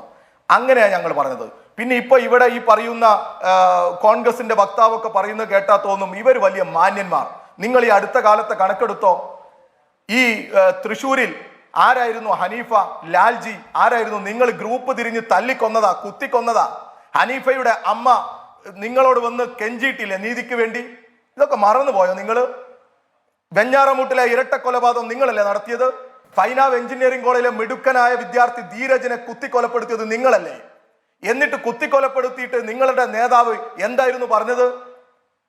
അങ്ങനെയാ ഞങ്ങൾ പറഞ്ഞത്. പിന്നെ ഇപ്പൊ ഇവിടെ ഈ പറയുന്ന കോൺഗ്രസിന്റെ വക്താവൊക്കെ പറയുന്നത് കേട്ടാ തോന്നും ഇവർ വലിയ മാന്യന്മാർ. നിങ്ങൾ ഈ അടുത്ത കാലത്തെ കണക്കെടുത്തോ, ഈ തൃശ്ശൂരിൽ ആരായിരുന്നു ഹനീഫ, ലാൽജി ആരായിരുന്നു? നിങ്ങൾ ഗ്രൂപ്പ് തിരിഞ്ഞ് തല്ലിക്കൊന്നതാ, കുത്തിക്കൊന്നതാ. ഹനീഫയുടെ അമ്മ നിങ്ങളോട് വന്ന് കെഞ്ചിയിട്ടില്ലേ നീതിക്ക് വേണ്ടി? ഇതൊക്കെ മറന്നുപോയോ നിങ്ങൾ? വെഞ്ഞാറമൂട്ടിലെ ഇരട്ട കൊലപാതകം നിങ്ങളല്ലേ നടത്തിയത്? ഫൈനാവ് എഞ്ചിനീയറിംഗ് കോളേജിലെ മിടുക്കനായ വിദ്യാർത്ഥി ധീരജിനെ കുത്തിക്കൊലപ്പെടുത്തിയത് നിങ്ങളല്ലേ? എന്നിട്ട് കുത്തിക്കൊലപ്പെടുത്തിയിട്ട് നിങ്ങളുടെ നേതാവ് എന്തായിരുന്നു പറഞ്ഞത്?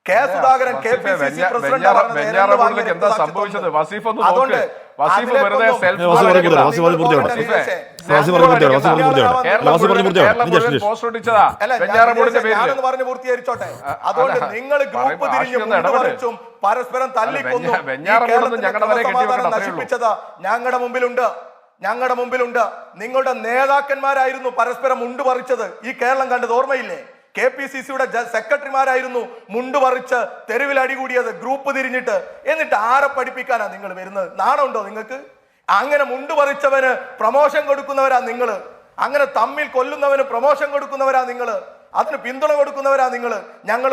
കെ സുധാകരൻ KPCC പ്രസിഡന്റ് എന്താ സംഭവിച്ചത്? വസീഫ് ഒന്ന് നോക്ക്. വസീഫ് വെറുതെ പറഞ്ഞു പൂർത്തീകരിച്ചോട്ടെ. അതുകൊണ്ട് നിങ്ങൾ ഗ്രൂപ്പ് തിരിഞ്ഞും പരസ്പരം തല്ലിക്കൊന്നു നശിപ്പിച്ചത് ഞങ്ങളുടെ മുമ്പിലുണ്ട്. നിങ്ങളുടെ നേതാക്കന്മാരായിരുന്നു പരസ്പരം മുണ്ട് പറിച്ചത്. ഈ കേരളം കണ്ടത് ഓർമ്മയില്ലേ? KPCCയുടെ സെക്രട്ടറിമാരായിരുന്നു മുണ്ട് പറിച്ച് തെരുവിൽ അടികൂടിയത് ഗ്രൂപ്പ് തിരിഞ്ഞിട്ട്. എന്നിട്ട് ആരെ പഠിപ്പിക്കാനാ നിങ്ങൾ വരുന്നത്? നാണമുണ്ടോ നിങ്ങൾക്ക്? അങ്ങനെ മുണ്ട് പറിച്ചവന് പ്രമോഷൻ കൊടുക്കുന്നവരാ നിങ്ങൾ. അങ്ങനെ തമ്മിൽ കൊല്ലുന്നവന് പ്രമോഷൻ കൊടുക്കുന്നവരാ നിങ്ങൾ. അതിന് പിന്തുണ കൊടുക്കുന്നവരാ നിങ്ങൾ. ഞങ്ങൾ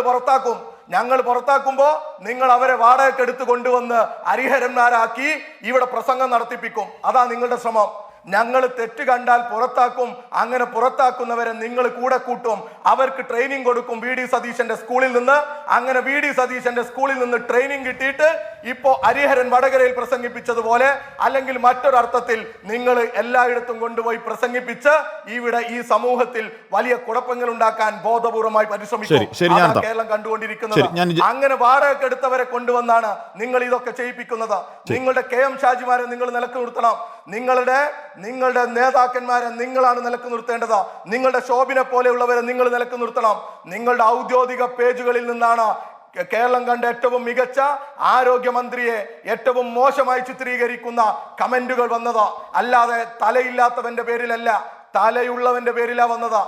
പുറത്താക്കുമ്പോ നിങ്ങൾ അവരെ വാടകയ്ക്കെടുത്ത് കൊണ്ടുവന്ന് ഹരിഹരന്മാരാക്കി ഇവിടെ പ്രസംഗം നടത്തിപ്പിക്കും. അതാ നിങ്ങളുടെ ശ്രമം. ഞങ്ങൾ തെറ്റ് കണ്ടാൽ പുറത്താക്കും. അങ്ങനെ പുറത്താക്കുന്നവരെ നിങ്ങൾ കൂടെ കൂട്ടും. അവർക്ക് ട്രെയിനിങ് കൊടുക്കും VD സതീശന്റെ സ്കൂളിൽ നിന്ന്. അങ്ങനെ VD സതീശന്റെ സ്കൂളിൽ നിന്ന് ട്രെയിനിങ് കിട്ടിയിട്ട് ഇപ്പോ ഹരിഹരൻ വടകരയിൽ പ്രസംഗിപ്പിച്ചതുപോലെ അല്ലെങ്കിൽ മറ്റൊരർത്ഥത്തിൽ നിങ്ങൾ എല്ലായിടത്തും കൊണ്ടുപോയി പ്രസംഗിപ്പിച്ച് ഇവിടെ ഈ സമൂഹത്തിൽ വലിയ കുഴപ്പങ്ങൾ ഉണ്ടാക്കാൻ ബോധപൂർവമായി പരിശ്രമിക്കും. കേരളം കണ്ടുകൊണ്ടിരിക്കുന്നത്. അങ്ങനെ വാടകയ്ക്കെടുത്തവരെ കൊണ്ടുവന്നാണ് നിങ്ങൾ ഇതൊക്കെ ചെയ്യിപ്പിക്കുന്നത്. നിങ്ങളുടെ KM ഷാജിമാരെ നിങ്ങൾ നിലക്ക് നിർത്തണം. നിങ്ങളുടെ നേതാക്കന്മാരെ നിങ്ങളാണ് നിലക്ക് നിർത്തേണ്ടത്. നിങ്ങളുടെ ശോഭിനെ പോലെയുള്ളവരെ നിങ്ങൾ നിലക്ക് നിർത്തണം. നിങ്ങളുടെ ഔദ്യോഗിക പേജുകളിൽ നിന്നാണ് കേരളം കണ്ട ഏറ്റവും മികച്ച ആരോഗ്യമന്ത്രിയെ ഏറ്റവും മോശമായി ചിത്രീകരിക്കുന്ന കമന്റുകൾ വന്നത്. അല്ലാതെ തലയില്ലാത്തവന്റെ പേരിലല്ല, തലയുള്ളവന്റെ പേരിലാ വന്നത്.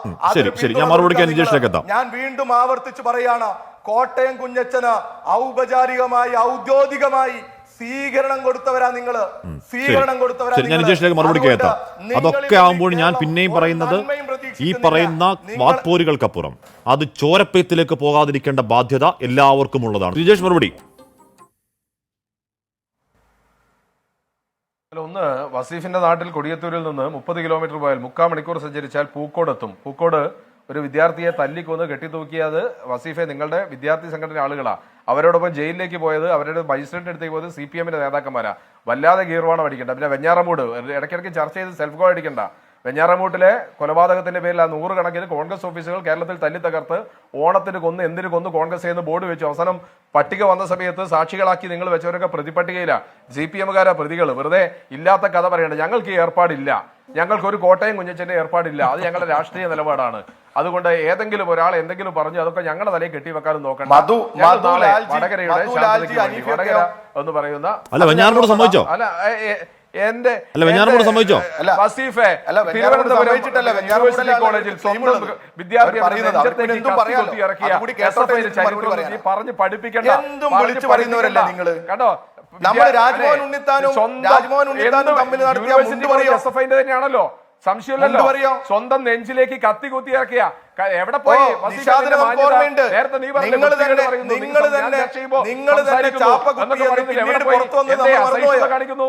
ഞാൻ വീണ്ടും ആവർത്തിച്ച് പറയാണ്, കോട്ടയം കുഞ്ഞച്ചന് ഔദ്യോഗികമായി സ്വീകരണം കൊടുത്തവരാ നിങ്ങള്. മറുപടി കേൾക്കാം. അതൊക്കെ ആകുമ്പോൾ ഞാൻ പിന്നെയും പറയുന്നത്, ഈ പറയുന്ന വാക്പോരുകൾക്കപ്പുറം അത് ചോരപ്പേത്തിലേക്ക് പോകാതിരിക്കേണ്ട ബാധ്യത എല്ലാവർക്കും ഉള്ളതാണ്. റിജേഷ്, മറുപടി. ഒന്ന് വസീഫിന്റെ നാട്ടിൽ കൊടിയത്തൂരിൽ നിന്ന് 30 കിലോമീറ്റർ പോയാൽ 3/4 മണിക്കൂർ സഞ്ചരിച്ചാൽ പൂക്കോട് എത്തും. പൂക്കോട് ഒരു വിദ്യാർത്ഥിയെ തല്ലിക്കൊന്ന് കെട്ടിത്തൂക്കിയത് വസീഫെ നിങ്ങളുടെ വിദ്യാർത്ഥി സംഘടന ആളുകളാ. അവരോടൊപ്പം ജയിലിലേക്ക് പോയത്, അവരുടെ മജിസ്ട്രേറ്റിന്റെ അടുത്തേക്ക് പോയത് CPM-ന്റെ നേതാക്കന്മാരാ. വല്ലാതെ ഗീർവാണം അടിക്കണ്ട. പിന്നെ വെഞ്ഞാറമൂട് ഇടയ്ക്കിടയ്ക്ക് ചർച്ച ചെയ്ത് സെൽഫ് ഗോ അടിക്കണ്ട. വെഞ്ഞാറമൂട്ടിലെ കൊലപാതകത്തിന്റെ പേരിൽ 100 കണക്കിന് കോൺഗ്രസ് ഓഫീസുകൾ കേരളത്തിൽ തല്ലി തകർത്ത് ഓണത്തിന് കൊന്ന് എന്തിനു കൊന്ന് കോൺഗ്രസ് എന്ന് ബോർഡ് വെച്ചു. അവസാനം പട്ടിക വന്ന സമയത്ത് സാക്ഷികളാക്കി നിങ്ങൾ വെച്ചവരൊക്കെ പ്രതിപട്ടികയിലാണ്. CPM-കാരാ പ്രതികൾ. വെറുതെ ഇല്ലാത്ത കഥ പറയണ്ട. ഞങ്ങൾക്ക് ഈ ഏർപ്പാടില്ല. ഞങ്ങൾക്ക് ഒരു കോട്ടയം കുഞ്ഞച്ചന്റെ ഏർപ്പാടില്ല. അത് ഞങ്ങളുടെ രാഷ്ട്രീയ നിലപാടാണ്. അതുകൊണ്ട് ഏതെങ്കിലും ഒരാൾ എന്തെങ്കിലും പറഞ്ഞു അതൊക്കെ ഞങ്ങളുടെ തലയിൽ കെട്ടിവെക്കാനും നോക്കണം. വടകരയുടെ വടകര എന്ന് പറയുന്ന സംഭവിച്ചോ? എന്റെ സംഭവിച്ചോ? വസീഫെ തിരുവനന്തപുരം യൂണിവേഴ്സിറ്റി കോളേജിൽ സ്വന്തം വിദ്യാർത്ഥി പറഞ്ഞ് പഠിപ്പിക്കേണ്ട കേട്ടോ. SFIന്റെ തന്നെയാണല്ലോ, സംശയമില്ലല്ലോ. സ്വന്തം നെഞ്ചിലേക്ക് കത്തി കുത്തി ഇറക്കിയ എവിടെ പോയി? നേരത്തെ നീ കാണിക്കുന്നു.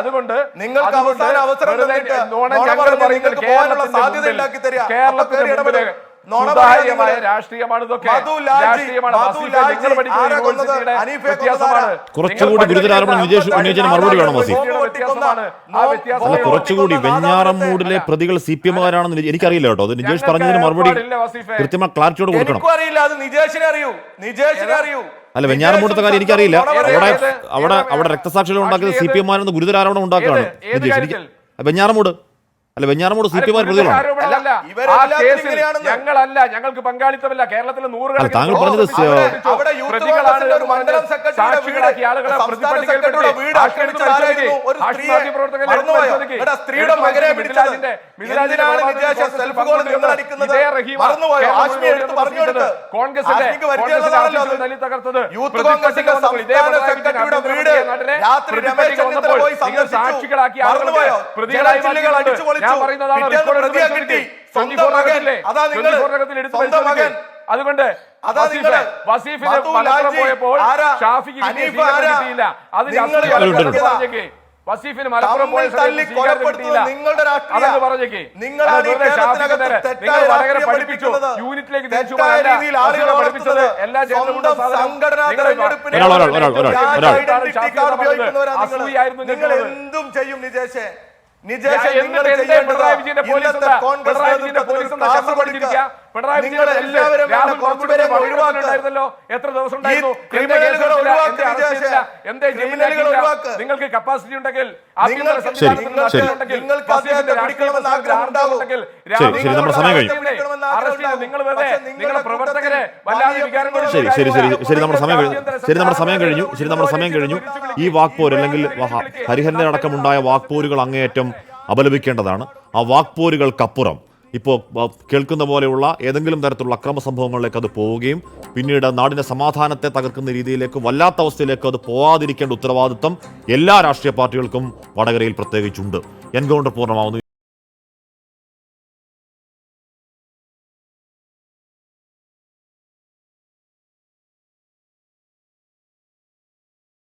അതുകൊണ്ട് സുതാര്യമായ രാഷ്ട്രീയമാണ് ഇതൊക്കെ. കുറച്ചുകൂടി ഗുരുതര ആരോപണം ഉന്നയിച്ചതിന് മറുപടി വേണം വസീഫ്. കുറച്ചുകൂടി വെഞ്ഞാറമൂടിലെ പ്രതികൾ CPM-കാരാണെന്ന് എനിക്കറിയില്ല കേട്ടോ. അത് നിജേഷ് പറഞ്ഞതിന് മറുപടി കൃത്യമായി ക്ലാരിറ്റിയോട് കൊടുക്കണം. അല്ല, വെഞ്ഞാറമൂടത്തെ കാര്യം എനിക്കറിയില്ല. അവിടെ രക്തസാക്ഷികൾ ഉണ്ടാക്കിയത് CPM-മാരെന്ന് ഗുരുതര ആരോപണം ഉണ്ടാക്കുകയാണ് നിജേഷ്. വെഞ്ഞാറമൂട് CPM-മാർ പ്രതികളാണ്. ഞങ്ങളല്ല, ഞങ്ങൾക്ക് പങ്കാളിത്തമില്ല. കേരളത്തിലെ 100 താങ്കൾ പറഞ്ഞത് അതുകൊണ്ട് വസീഫിന് മലപ്പുറം പോയപ്പോൾ ഷാഫിക്ക് കിട്ടിയില്ല. അത് വസീഫിന് മലപ്പുറം പോയ കിട്ടിയില്ല. അതെന്ന് പറഞ്ഞേക്ക്. നിങ്ങൾ വടകര പഠിപ്പിച്ചു, യൂണിറ്റിലേക്ക് പഠിപ്പിച്ചത് എല്ലാ അസൂയായിരുന്നു. നിങ്ങൾ എന്തും ചെയ്യും നിജേഷേ. പിണറായി വിജയന്റെ പോലീസ് എത്ര ദിവസം ഉണ്ടായിരുന്നു? നിങ്ങൾക്ക് കപ്പാസിറ്റി ഉണ്ടെങ്കിൽ നിങ്ങളുടെ പ്രവർത്തകരെ വല്ലാതെ വികാരം. നമ്മുടെ സമയം കഴിഞ്ഞു. ഈ വാക്പോര് അല്ലെങ്കിൽ ഹരിഹരന്റെ അടക്കമുണ്ടായ വാക്പോരുകൾ അങ്ങേയറ്റം അപലപിക്കേണ്ടതാണ്. ആ വാക്പോരുകൾക്കപ്പുറം ഇപ്പോൾ കേൾക്കുന്ന പോലെയുള്ള ഏതെങ്കിലും തരത്തിലുള്ള അക്രമ സംഭവങ്ങളിലേക്ക് അത് പോവുകയും പിന്നീട് നാടിന്റെ സമാധാനത്തെ തകർക്കുന്ന രീതിയിലേക്ക് വല്ലാത്ത അവസ്ഥയിലേക്ക് അത് പോവാതിരിക്കേണ്ട ഉത്തരവാദിത്വം എല്ലാ രാഷ്ട്രീയ പാർട്ടികൾക്കും വടകരയിൽ പ്രത്യേകിച്ചുണ്ട്. എൻകൗണ്ടർ പൂർണ്ണമാവുന്നു.